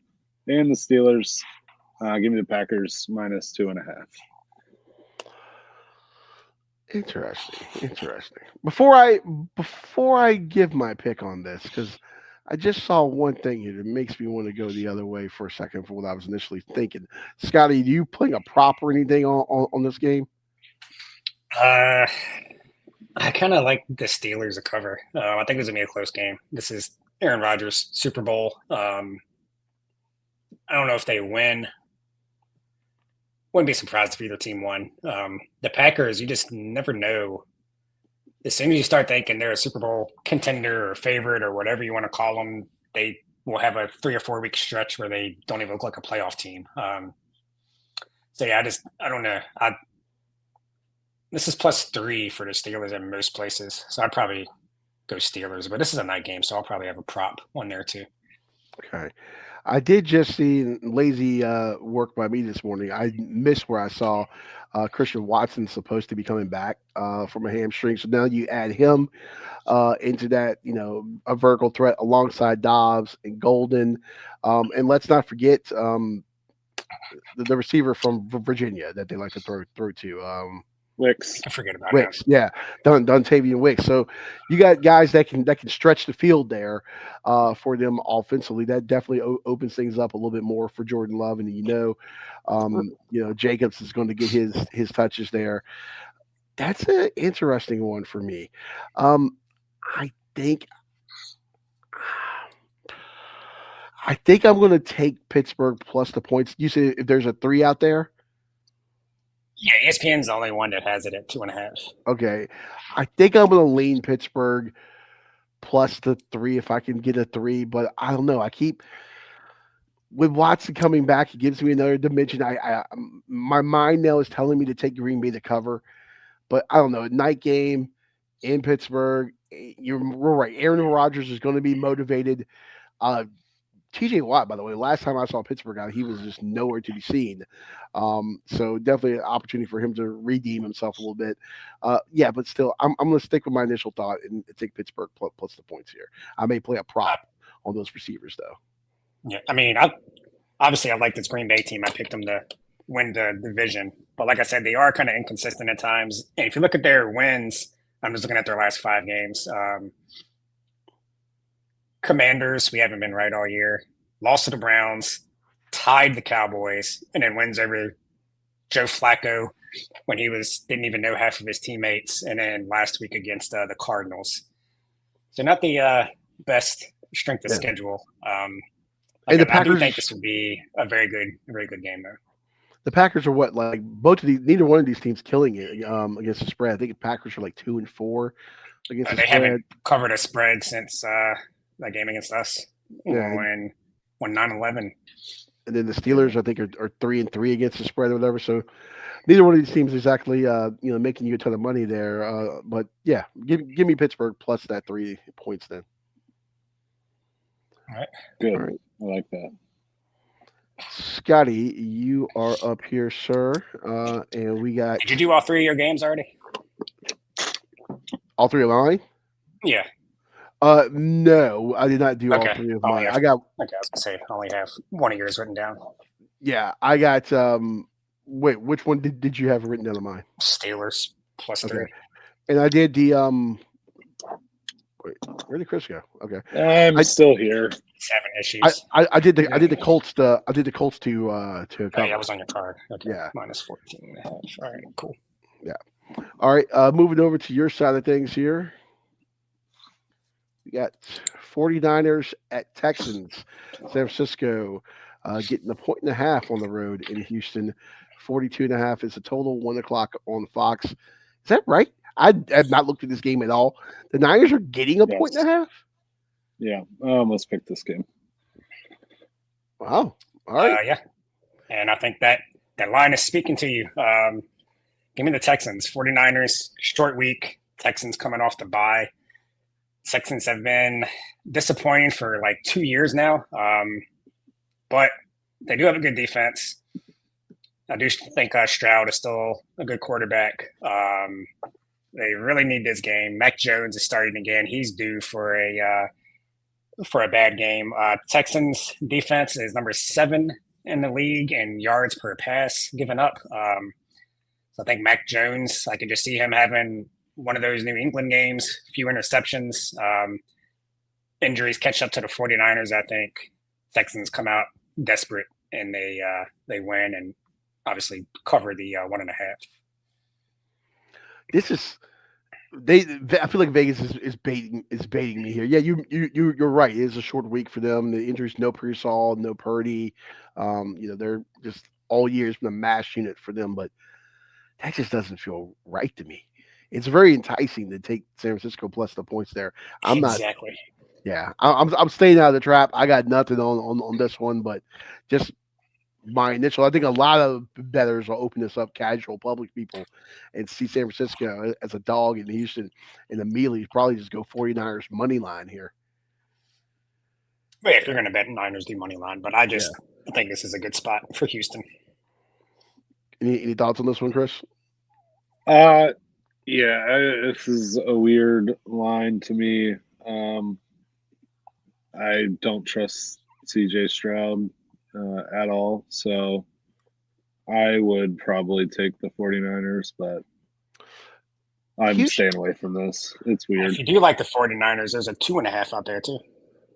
and the Steelers. Give me the Packers minus 2.5. Interesting. Before I give my pick on this, because I just saw one thing here that makes me want to go the other way for a second from what I was initially thinking. Scotty, do you playing a prop or anything on this game? I kind of like the Steelers to cover. I think it's going to be a close game. This is Aaron Rodgers, Super Bowl. I don't know if they win. Wouldn't be surprised if either team won. The Packers, you just never know. As soon as you start thinking they're a Super Bowl contender or favorite or whatever you want to call them, they will have a 3 or 4 week stretch where they don't even look like a playoff team. So yeah, I don't know. This is +3 for the Steelers in most places, so I'd probably go Steelers. But this is a night game, so I'll probably have a prop on there too. Okay. I did just see lazy work by me this morning. I missed where I saw Christian Watson supposed to be coming back from a hamstring. So now you add him into that, a vertical threat alongside Dobbs and Golden. And let's not forget the receiver from Virginia that they like to throw to. Wicks. I forget about Wicks, yeah, Dontavian Wicks. So you got guys that can stretch the field there for them offensively. That definitely opens things up a little bit more for Jordan Love, and Jacobs is going to get his touches there. That's an interesting one for me. I think I'm going to take Pittsburgh plus the points. You say if there's a 3 out there. Yeah, ESPN's the only one that has it at 2.5. Okay. I think I'm going to lean Pittsburgh plus the 3 if I can get a 3, but I don't know. I keep with Watson coming back, it gives me another dimension. My mind now is telling me to take Green Bay to cover, but I don't know. Night game in Pittsburgh, we're right. Aaron Rodgers is going to be motivated. TJ Watt, by the way, last time I saw Pittsburgh out, he was just nowhere to be seen. So definitely an opportunity for him to redeem himself a little bit. Yeah, but still, I'm going to stick with my initial thought and take Pittsburgh plus the points here. I may play a prop on those receivers, though. Yeah, I mean, obviously I like this Green Bay team. I picked them to win the division. But like I said, they are kind of inconsistent at times. And if you look at their wins, I'm just looking at their last 5 games. Commanders, we haven't been right all year. Lost to the Browns, tied the Cowboys, and then wins every Joe Flacco when he didn't even know half of his teammates, and then last week against the Cardinals. So not the best strength of Yeah. schedule. And the I do Packers, think this would be a very good game though. the Packers are what, like both of these, neither one of these teams killing it against the spread. I think the Packers are like 2-4 against the They spread. haven't covered a spread since that game against us Yeah. when 9-11. And then the Steelers, I think, are 3-3 against the spread or whatever. So neither one of these teams is exactly making you a ton of money there. But yeah, give me Pittsburgh plus that 3 points then. All right. Good. All right. I like that. Scotty, you are up here, sir. And we got Did you do all 3 of your games already? all 3 of mine? Yeah. No, I did not do all Okay. 3 of Oh, mine. yeah. I got Okay, I was gonna say I only have one of yours written down. I got wait, which one did you have written down of mine? Steelers plus 3. Okay. And I did the wait, where did Chris go? Okay. I'm still here. 7 issues. I did the Colts to Oh, cover. yeah, that was on your card. Okay. Yeah. Minus 14.5. All right, cool. All right, moving over to your side of things here. We got 49ers at Texans. San Francisco getting 1.5 on the road in Houston. 42.5 is the total. 1:00 on Fox. Is that right? I have not looked at this game at all. The Niners are getting a Yes. 1.5. Yeah, I almost picked this game. Wow. All right. Yeah. And I think that line is speaking to you. Give me the Texans. 49ers, short week. Texans coming off the bye. Texans have been disappointing for like 2 years now. But they do have a good defense. I do think Stroud is still a good quarterback. They really need this game. Mac Jones is starting again. He's due for a bad game. Texans defense is number 7 in the league in yards per pass given up. So I think Mac Jones, I could just see him having one of those New England games, few interceptions. Injuries catch up to the 49ers, I think. Texans come out desperate and they win and obviously cover the 1.5. This is I feel like Vegas is baiting me here. Yeah, you're right. It is a short week for them. The injuries, no Pearsall, no Purdy. They're just all year has been a mash unit for them, but that just doesn't feel right to me. It's very enticing to take San Francisco plus the points there. I'm not. Exactly. Yeah, I'm staying out of the trap. I got nothing on this one, but just my initial. I think a lot of bettors will open this up, casual public people, and see San Francisco as a dog in Houston, and immediately probably just go 49ers money line here. But if you're going to bet Niners, do money line. But I think this is a good spot for Houston. Any thoughts on this one, Chris? Yeah, this is a weird line to me. I don't trust CJ Stroud at all, so I would probably take the 49ers, but I'm staying away from this. It's weird. If you do like the 49ers, there's a 2.5 out there too.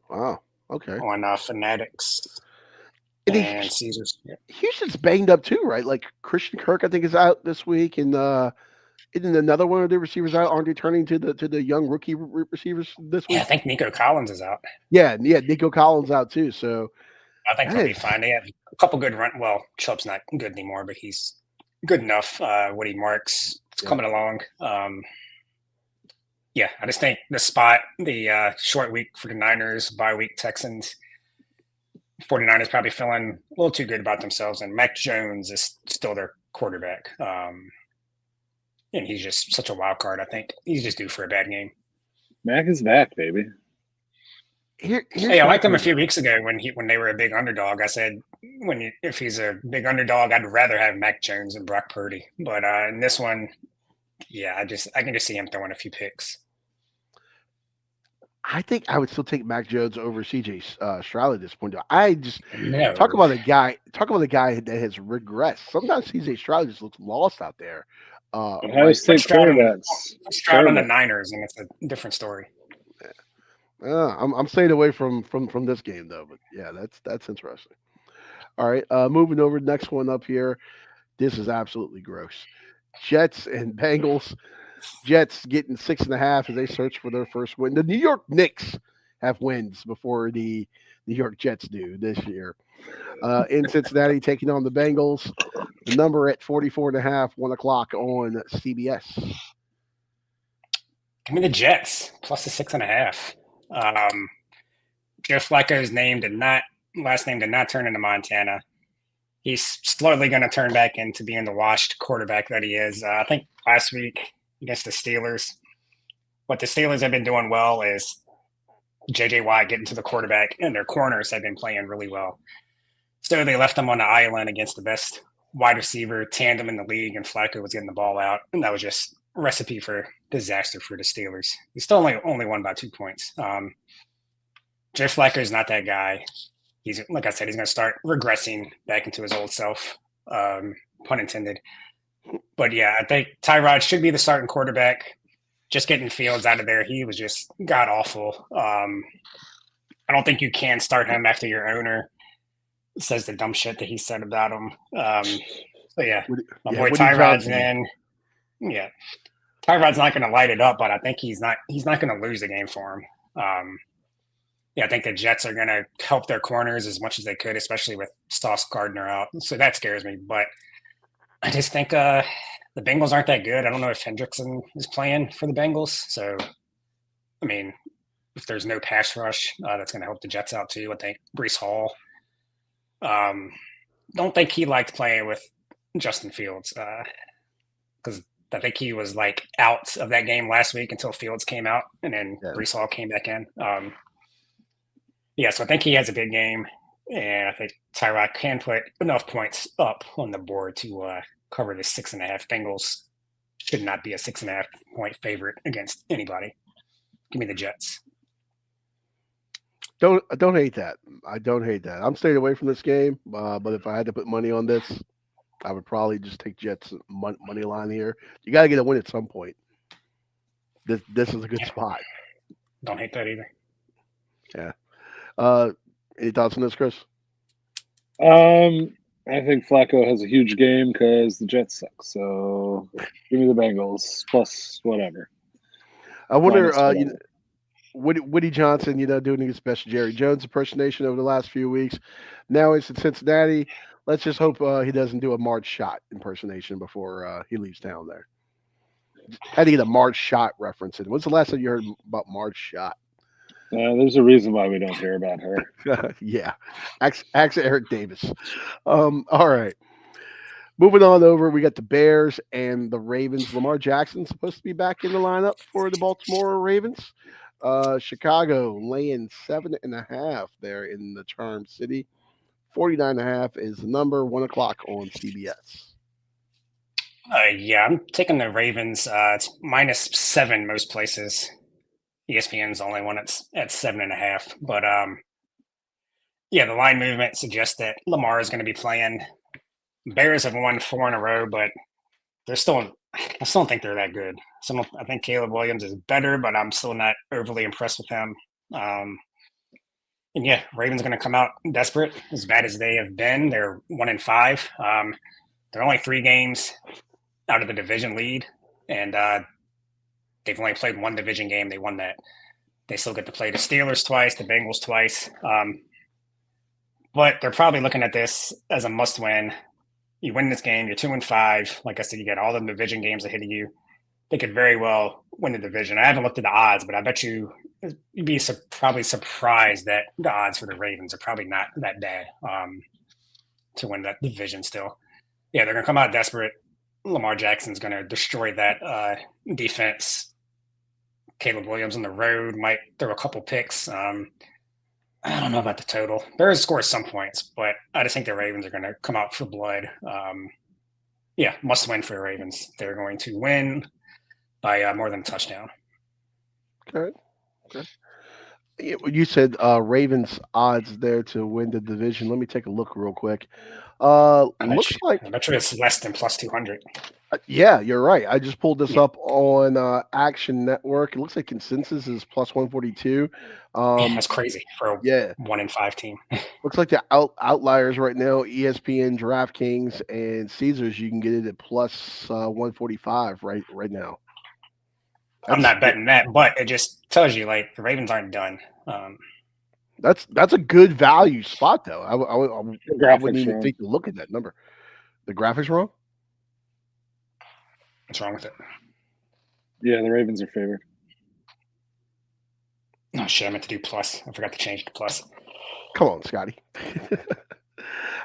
Wow. Okay. On Fanatics and Caesars. Yeah. Houston's banged up too, right? Like Christian Kirk, I think, is out this week, and isn't another one of the receivers out? Aren't they turning to the young rookie receivers this week? Yeah, I think Nico Collins is out. Yeah, Nico Collins out too. So I think they'll be fine. They have a couple good run. Well, Chubb's not good anymore, but he's good enough. Woody Marks is coming along. Yeah, I just think the spot, the short week for the Niners, bye week Texans, 49ers probably feeling a little too good about themselves, and Mac Jones is still their quarterback. And he's just such a wild card. I think he's just due for a bad game. Mac is back, baby. I liked him a few weeks ago when they were a big underdog. I said if he's a big underdog, I'd rather have Mac Jones and Brock Purdy. But in this one, yeah, I can just see him throwing a few picks. I think I would still take Mac Jones over CJ Stroud at this point. I just talk about a guy that has regressed. Sometimes CJ Stroud just looks lost out there. Ohio State quarterbacks. Stroud on the Niners, and it's a different story. I'm staying away from this game though, but yeah, that's interesting. All right, moving over. Next one up here, This is absolutely gross. Jets and Bengals. Jets getting 6.5 as they search for their first win. The New York Knicks have wins before the New York Jets do this year. In Cincinnati, taking on the Bengals. The number at 44.5, 1 o'clock on CBS. Give me the Jets plus the 6.5. Joe Flacco's last name did not turn into Montana. He's slowly going to turn back into being the washed quarterback that he is. I think last week against the Steelers, what the Steelers have been doing well is J.J. Watt getting to the quarterback, and their corners have been playing really well. So they left him on the island against the best wide receiver tandem in the league, and Flacco was getting the ball out, and that was just a recipe for disaster for the Steelers. He still only won by 2 points. Joe Flacco is not that guy. He's, like I said, he's going to start regressing back into his old self, pun intended. But yeah, I think Tyrod should be the starting quarterback. Just getting Fields out of there, he was just god awful. I don't think you can start him after your owner says the dumb shit that he said about him. So yeah, my boy Tyrod's in. Yeah, Tyrod's not going to light it up, but I think he's not going to lose the game for him. Yeah, I think the Jets are going to help their corners as much as they could, especially with Sauce Gardner out. So that scares me. But I just think the Bengals aren't that good. I don't know if Hendrickson is playing for the Bengals. So, I mean, if there's no pass rush, that's going to help the Jets out too. I think Breece Hall. Don't think he liked playing with Justin Fields because I think he was like out of that game last week until Fields came out, and then Breece Hall came back in. Yeah, so I think he has a big game, and I think Tyrod can put enough points up on the board to cover the 6.5. Bengals should not be a 6.5 point favorite against anybody. Give me the Jets. Don't hate that. I don't hate that. I'm staying away from this game, but if I had to put money on this, I would probably just take Jets money line here. You got to get a win at some point. This is a good spot. Don't hate that either. Yeah. Any thoughts on this, Chris? I think Flacco has a huge game because the Jets suck. So give me the Bengals plus whatever. I wonder, Woody Johnson, doing his best Jerry Jones impersonation over the last few weeks. Now he's in Cincinnati. Let's just hope he doesn't do a Marge Shot impersonation before he leaves town there. Had to get a Marge Shot reference in. When's the last time you heard about Marge Shot? There's a reason why we don't hear about her. Yeah. Ask Eric Davis. All right. Moving on over, we got the Bears and the Ravens. Lamar Jackson's supposed to be back in the lineup for the Baltimore Ravens. Chicago laying 7.5 there in the Charm City. 49.5 is the number. 1 o'clock on CBS. Yeah, I'm taking the Ravens. It's -7 most places. ESPN's the only one at 7.5. But yeah, the line movement suggests that Lamar is going to be playing. Bears have won 4 in a row, but I still don't think they're that good. I think Caleb Williams is better, but I'm still not overly impressed with him. And yeah, Ravens are going to come out desperate, as bad as they have been. They're 1-5. They're only 3 games out of the division lead, and they've only played 1 division game. They won that. They still get to play the Steelers twice, the Bengals twice. But they're probably looking at this as a must-win. You win this game, you're 2-5. Like I said, you get all the division games ahead of you. They could very well win the division. I haven't looked at the odds, but I bet you'd be probably surprised that the odds for the Ravens are probably not that bad to win that division still. Yeah, they're going to come out desperate. Lamar Jackson's going to destroy that defense. Caleb Williams on the road might throw a couple picks. I don't know about the total. Bears score some points, but I just think the Ravens are going to come out for blood. Yeah, must win for the Ravens. They're going to win by more than a touchdown. Okay. You said Ravens odds there to win the division. Let me take a look real quick. Looks like I bet you it's less than plus 200. Yeah, you're right. I just pulled this Yeah. up on Action Network. It looks like consensus is plus 142. That's crazy for a Yeah, 1 in 5 team. looks like the outliers right now: ESPN, DraftKings, and Caesars. You can get it at plus 145 right now. I'm That's not betting that, but it just tells you like the Ravens aren't done. that's a good value spot though. The I wouldn't graphics even wrong. think to look at that number. The graphics wrong. What's wrong with it? Yeah, the Ravens are favored. Oh shit, I meant to do plus. I forgot to change it to plus. Come on, Scotty.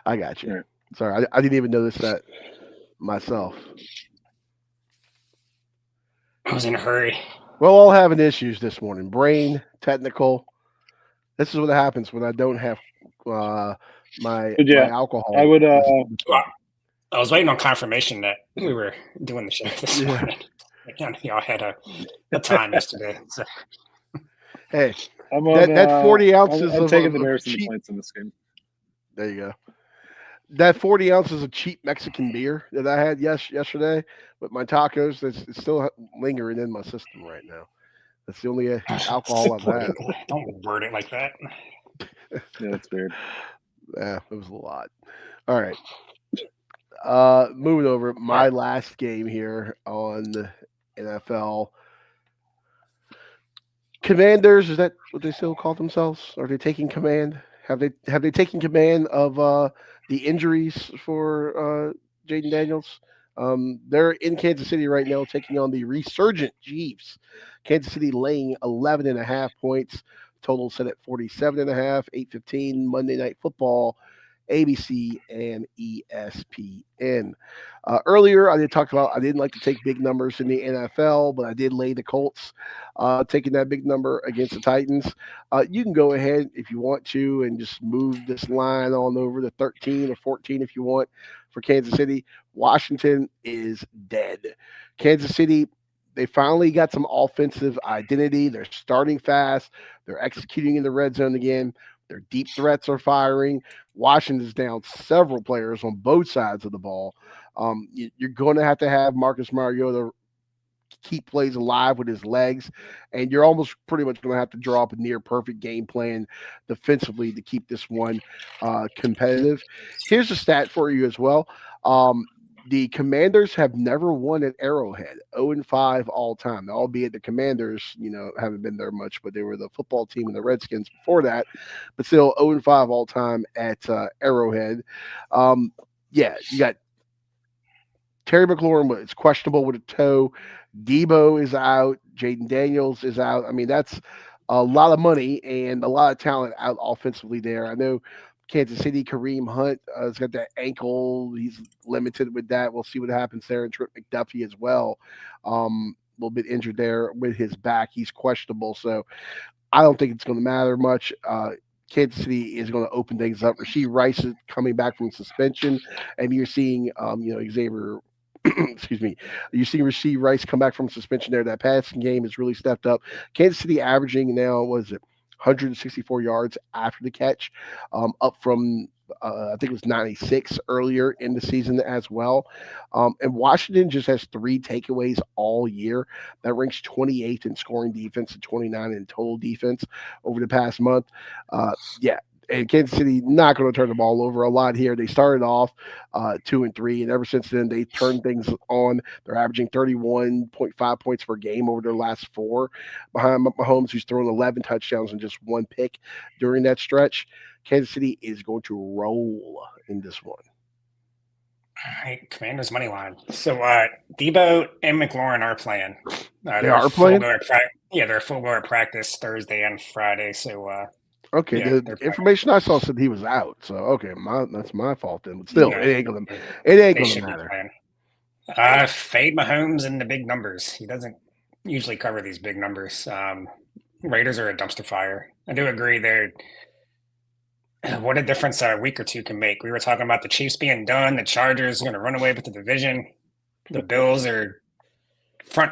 I got you. Right. Sorry, I didn't even notice that myself. I was in a hurry. We're all having issues this morning. Brain, technical. This is what happens when I don't have my But yeah, my alcohol. I would. Well, I was waiting on confirmation that we were doing the show this Yeah. morning. Y'all had a time yesterday. So. Hey, I'm on. that 40 ounces I'm of taking the Bears in the cheap. points in this game. There you go. That 40 ounces of cheap Mexican beer that I had yesterday with my tacos, it's still lingering in my system right now. That's the only alcohol I've had. Don't word it like that. Yeah, that's weird. Yeah, it was a lot. All right. Moving over, my last game here on the NFL. Commanders, is that what they still call themselves? Are they taking command? Have they taken command of the injuries for Jaden Daniels? They're in Kansas City right now taking on the resurgent Chiefs. Kansas City laying 11.5 points. Total set at 47.5, 8:15 Monday Night Football, ABC and ESPN. Earlier, I talked about I didn't like to take big numbers in the NFL, but I did lay the Colts taking that big number against the Titans. You can go ahead if you want to and just move this line on over to 13 or 14 if you want for Kansas City. Washington is dead. Kansas City, they finally got some offensive identity. They're starting fast. They're executing in the red zone again. Their deep threats are firing. Washington's down several players on both sides of the ball. You're going to have Marcus Mariota keep plays alive with his legs, and you're almost pretty much going to have to draw up a near perfect game plan defensively to keep this one competitive. Here's a stat for you as well. The Commanders have never won at Arrowhead, 0-5 all time. Albeit the Commanders, haven't been there much, but they were the football team and the Redskins before that. But still 0-5 all time at Arrowhead. You got Terry McLaurin is questionable with a toe. Debo is out. Jaden Daniels is out. I mean, that's a lot of money and a lot of talent out offensively there. I know Kansas City, Kareem Hunt has got that ankle. He's limited with that. We'll see what happens there. And Trent McDuffie as well. A little bit injured there with his back. He's questionable. So I don't think it's going to matter much. Kansas City is going to open things up. Rasheed Rice is coming back from suspension, and you're seeing, Xavier. Excuse me. You see Rasheed Rice come back from suspension there. That passing game has really stepped up. Kansas City averaging now, 164 yards after the catch, up from I think it was 96 earlier in the season as well. And Washington just has 3 takeaways all year. That ranks 28th in scoring defense and 29 in total defense over the past month. And Kansas City not going to turn the ball over a lot here. They started off 2-3, and ever since then they turned things on. They're averaging 31.5 points per game over their last 4, behind Mahomes, who's thrown 11 touchdowns and just 1 pick during that stretch. Kansas City is going to roll in this one. All right, Commanders money line. So Debo and McLaurin are playing. They are playing? They're full at practice Thursday and Friday. So okay, the information I saw said he was out. So okay, that's my fault then. But still, it ain't gonna matter. Fade Mahomes in the big numbers. He doesn't usually cover these big numbers. Raiders are a dumpster fire. I do agree they're what a difference a week or two can make. We were talking about the Chiefs being done. The Chargers are going to run away with the division. The Bills are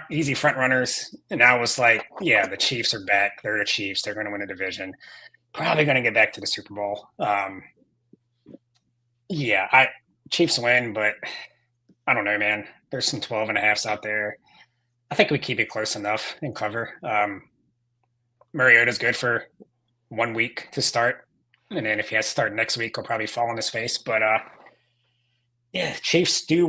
easy front runners, and I was like, yeah, the Chiefs are back. They're the Chiefs. They're going to win a division. Probably going to get back to the Super Bowl. Yeah, Chiefs win, but I don't know, man. There's some 12.5s out there. I think we keep it close enough and cover. Mariota's good for 1 week to start, and then if he has to start next week, he'll probably fall on his face. But yeah, Chiefs do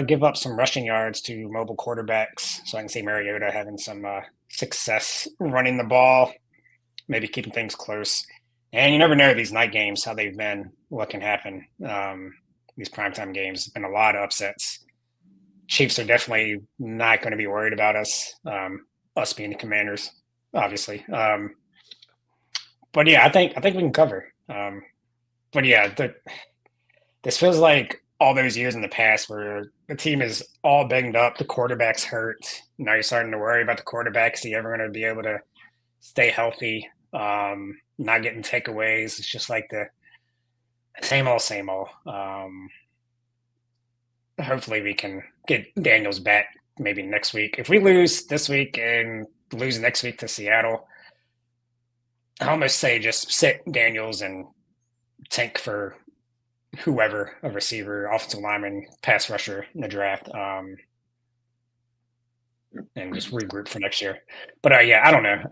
give up some rushing yards to mobile quarterbacks, so I can see Mariota having some success running the ball, maybe keeping things close. And you never know these night games, how they've been, what can happen. These primetime games, been a lot of upsets. Chiefs are definitely not going to be worried about us being the Commanders, obviously. But yeah, I think we can cover. But yeah, this feels like all those years in the past where the team is all banged up, the quarterback's hurt. Now you're starting to worry about the quarterback. Is he ever going to be able to stay healthy? Not getting takeaways. It's just like the same old, same old. Hopefully we can get Daniels back maybe next week. If we lose this week and lose next week to Seattle, I almost say just sit Daniels and tank for whoever, a receiver, offensive lineman, pass rusher in the draft, and just regroup for next year. But yeah, I don't know.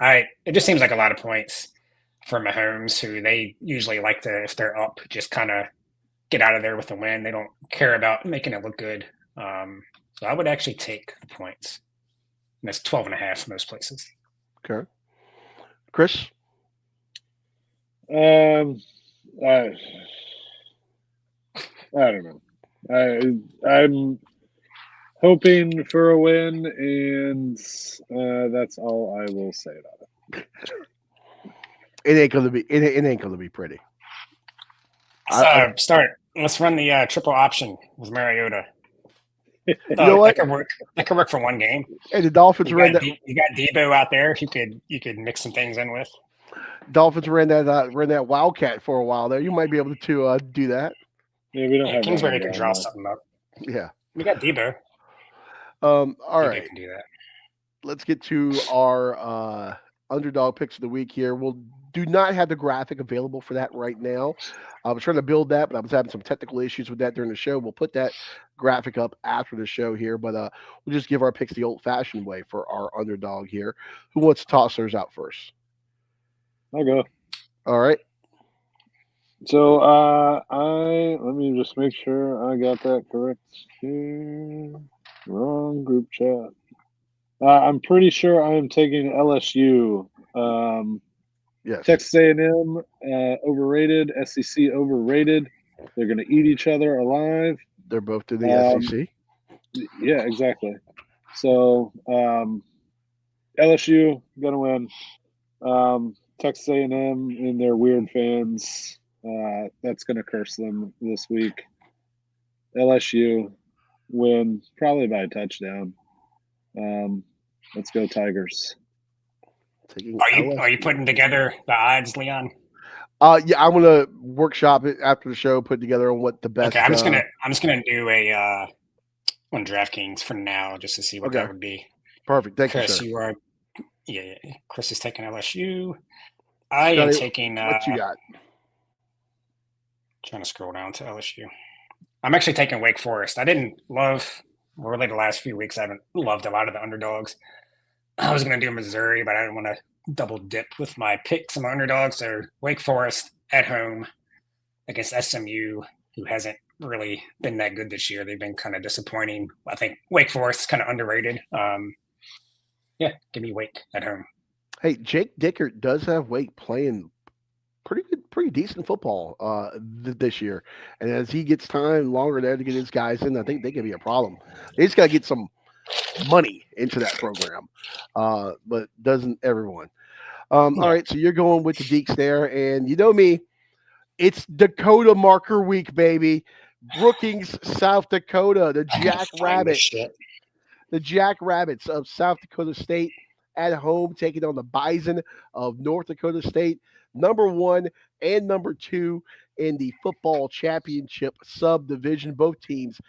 It just seems like a lot of points for Mahomes, who they usually like to, if they're up, just kind of get out of there with a win. They don't care about making it look good. So I would actually take the points. And that's 12.5 most places. Okay. Chris? I don't know. I'm hoping for a win, and that's all I will say about it. It ain't gonna be. It ain't gonna be pretty. Let's run the triple option with Mariota. You know what? That could work for one game. Hey, the Dolphins ran that. You got Debo out there. You could mix some things in with. Dolphins ran that Wildcat for a while there. You might be able to do that. Yeah, we don't have Kingsbury could draw something up. Yeah, we got Debo. All Debo right, can do that. Let's get to our underdog picks of the week here. We'll do not have the graphic available for that right now. I was trying to build that, but I was having some technical issues with that during the show. We'll put that graphic up after the show here, but we'll just give our picks the old-fashioned way for our underdog here. Who wants to toss theirs out first? I'll go. All right. So let me just make sure I got that correct here. Wrong group chat. I'm pretty sure I am taking LSU. Yes. Texas A&M overrated. SEC overrated. They're going to eat each other alive. They're both in the SEC. Yeah, exactly. So LSU going to win. Texas A&M and their weird fans. That's going to curse them this week. LSU win probably by a touchdown. Let's go Tigers. Are you putting together the odds, Leon? Yeah, I'm gonna workshop it after the show, put together on what the best. Okay, I'm just gonna do a on DraftKings for now, just to see what that would be. Perfect. Thank Chris, you, sir. you are. Yeah. Chris is taking LSU. I am taking. What you got? Trying to scroll down to LSU. I'm actually taking Wake Forest. I didn't love, really the last few weeks, I haven't loved a lot of the underdogs. I was going to do Missouri, but I didn't want to double dip with my picks and my underdogs. So Wake Forest at home against SMU, who hasn't really been that good this year. They've been kind of disappointing. I think Wake Forest is kind of underrated. Yeah, give me Wake at home. Hey, Jake Dickert does have Wake playing pretty decent football this year. And as he gets time longer there to get his guys in, I think they could be a problem. They just got to get some money into that program, but doesn't everyone? All right, so you're going with the Deeks there, and you know me, it's Dakota Marker Week, baby. Brookings, South Dakota, the Jackrabbits of South Dakota State at home, taking on the Bison of North Dakota State. Number 1 and number 2 in the football championship subdivision. Both teams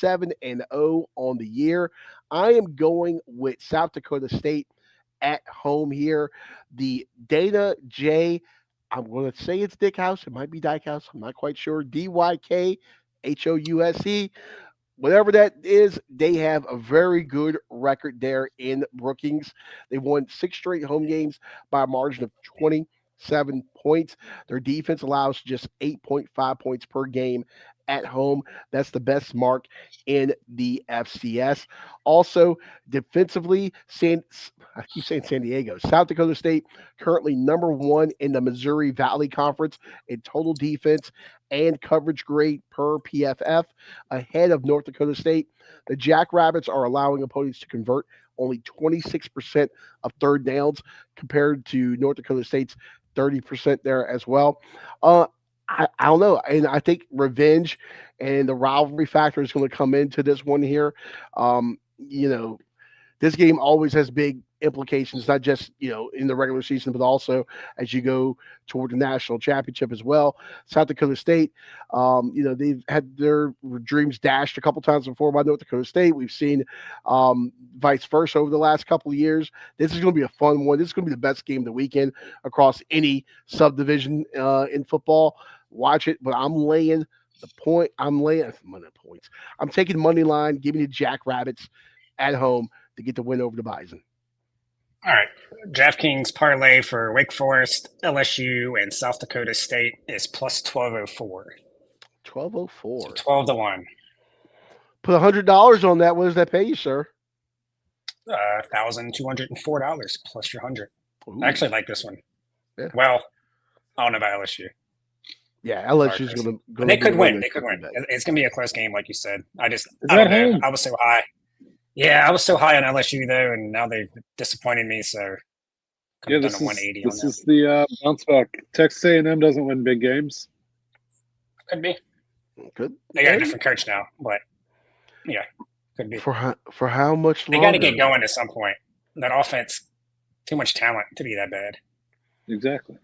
7-0 on the year. I am going with South Dakota State at home here. The Dana J. I'm going to say it's Dick House. It might be Dyke House. I'm not quite sure. DYKHOUSE, whatever that is, they have a very good record there in Brookings. They won 6 straight home games by a margin of 27 points. Their defense allows just 8.5 points per game at home. That's the best mark in the FCS. Also, defensively, I keep saying San Diego. South Dakota State currently number 1 in the Missouri Valley Conference in total defense and coverage grade per PFF, ahead of North Dakota State. The Jackrabbits are allowing opponents to convert only 26% of third downs compared to North Dakota State's 30% there as well. I don't know. And I think revenge and the rivalry factor is going to come into this one here. This game always has big implications, not just in the regular season, but also as you go toward the national championship as well. South Dakota State, they've had their dreams dashed a couple times before by North Dakota State. We've seen vice versa over the last couple of years. This is going to be a fun one. This is going to be the best game of the weekend across any subdivision in football. Watch it, but I'm laying the point. I'm laying money points. I'm taking money line. Give me the Jackrabbits at home to get the win over the Bison. All right. DraftKings parlay for Wake Forest, LSU, and South Dakota State is plus 1204. 1204. So 12 to 1. Put $100 on that. What does that pay you, sir? $1,204 plus your 100. Ooh. I actually like this one. Yeah. Well, I don't know about LSU. Yeah, LSU's going to. They could win. They could win. It's going to be a close game, like you said. I don't know. I was so high. Yeah, I was so high on LSU though, and now they've disappointed me. So this is the bounce back. Texas A&M doesn't win big games. Could be. Could. They got a different coach now, but yeah, could be. For how much longer? They got to get going at some point. That offense, too much talent to be that bad. Exactly.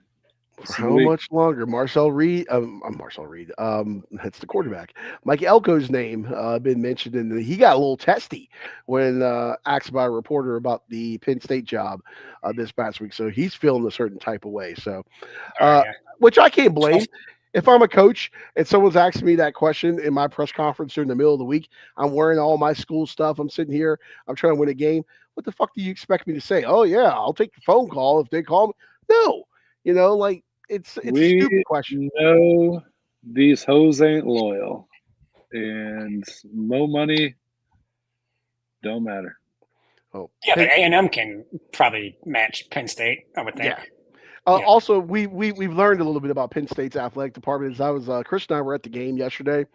For how much longer? Marcel Reed. That's the quarterback. Mike Elko's name been mentioned, and he got a little testy when asked by a reporter about the Penn State job this past week. So he's feeling a certain type of way. So, which I can't blame. If I'm a coach and someone's asking me that question in my press conference during the middle of the week, I'm wearing all my school stuff. I'm sitting here. I'm trying to win a game. What the fuck do you expect me to say? Oh yeah, I'll take the phone call if they call me. No, It's a stupid question. No, these hoes ain't loyal, and mo money don't matter. Oh, yeah, but A&M can probably match Penn State, I would think. Yeah. Also, we've learned a little bit about Penn State's athletic department. As Chris and I were at the game yesterday,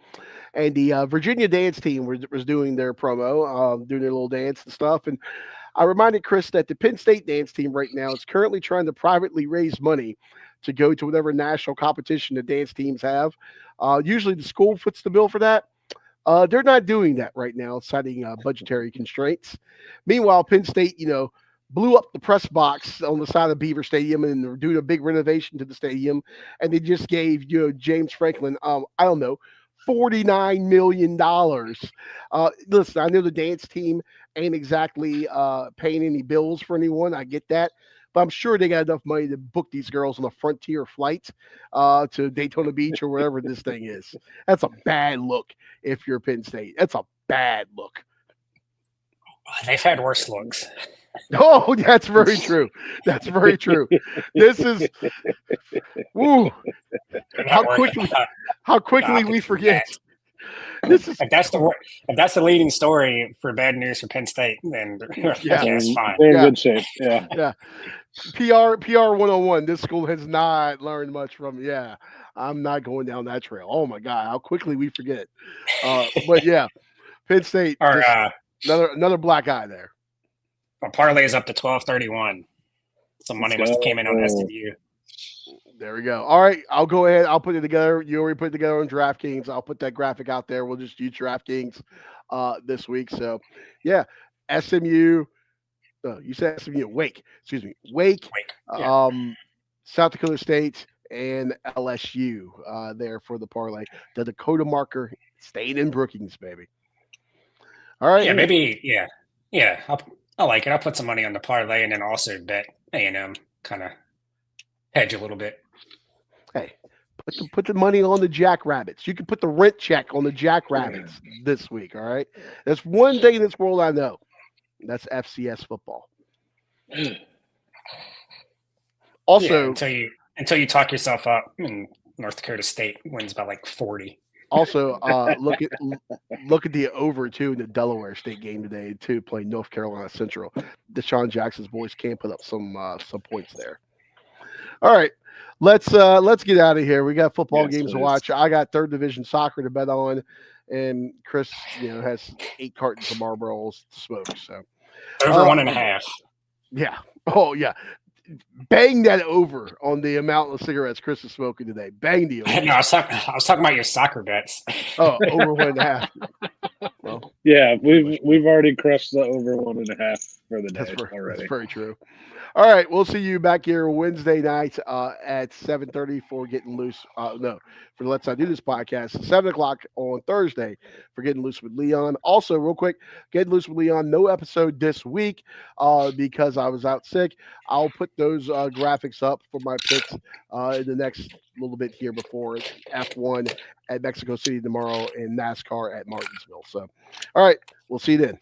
and the Virginia dance team was doing their promo, doing their little dance and stuff, and I reminded Chris that the Penn State dance team right now is currently trying to privately raise money to go to whatever national competition the dance teams have. Usually the school foots the bill for that. They're not doing that right now, citing budgetary constraints. Meanwhile, Penn State, blew up the press box on the side of Beaver Stadium, and they're doing a big renovation to the stadium. And they just gave, James Franklin, I don't know, $49 million. Listen, I know the dance team ain't exactly paying any bills for anyone. I get that. But I'm sure they got enough money to book these girls on a Frontier flight to Daytona Beach or wherever this thing is. That's a bad look if you're Penn State. That's a bad look. They've had worse looks. Oh, that's very true. That's very true. This is how quickly we forget. If that's the leading story for bad news for Penn State, then it's fine. They're in good shape. Yeah. Yeah. PR 101. This school has not learned much from. Yeah, I'm not going down that trail. Oh my God, how quickly we forget. But yeah, Penn State. Another black eye there. Our parlay is up to 1231. Some money must have came in on SW. There we go. All right, I'll go ahead. I'll put it together. You already put it together on DraftKings. I'll put that graphic out there. We'll just use DraftKings this week. So, yeah, SMU. You said SMU. Wake. Excuse me. Wake. Yeah. South Dakota State, and LSU there for the parlay. The Dakota marker staying in Brookings, baby. All right. Yeah, maybe. Yeah. I like it. I'll put some money on the parlay and then also bet A&M, kind of hedge a little bit. Hey, put the money on the Jackrabbits. You can put the rent check on the Jackrabbits this week. All right. There's one thing in this world I know. That's FCS football. Also, until you talk yourself up, and North Dakota State wins by like 40. Also, look at the over too in the Delaware State game today too, playing North Carolina Central. Deshaun Jackson's boys can put up some points there. All right, let's get out of here. We got football games to watch. I got third division soccer to bet on, and Chris, has 8 cartons of Marlboros to smoke. So over 1.5. Yeah. Oh yeah. Bang that over on the amount of cigarettes Chris is smoking today. Bang the over. No, I was talking about your soccer bets. Oh, over 1.5. Well, yeah, we've already crushed the over 1.5 for the day already. That's very true. All right, we'll see you back here Wednesday night at 7:30 for Getting Loose. For the Let's Not Do This podcast. 7 o'clock on Thursday for Getting Loose with Leon. Also, real quick, Getting Loose with Leon, no episode this week because I was out sick. I'll put those graphics up for my picks in the next little bit here before F1 at Mexico City tomorrow and NASCAR at Martinsville. So, all right, we'll see you then.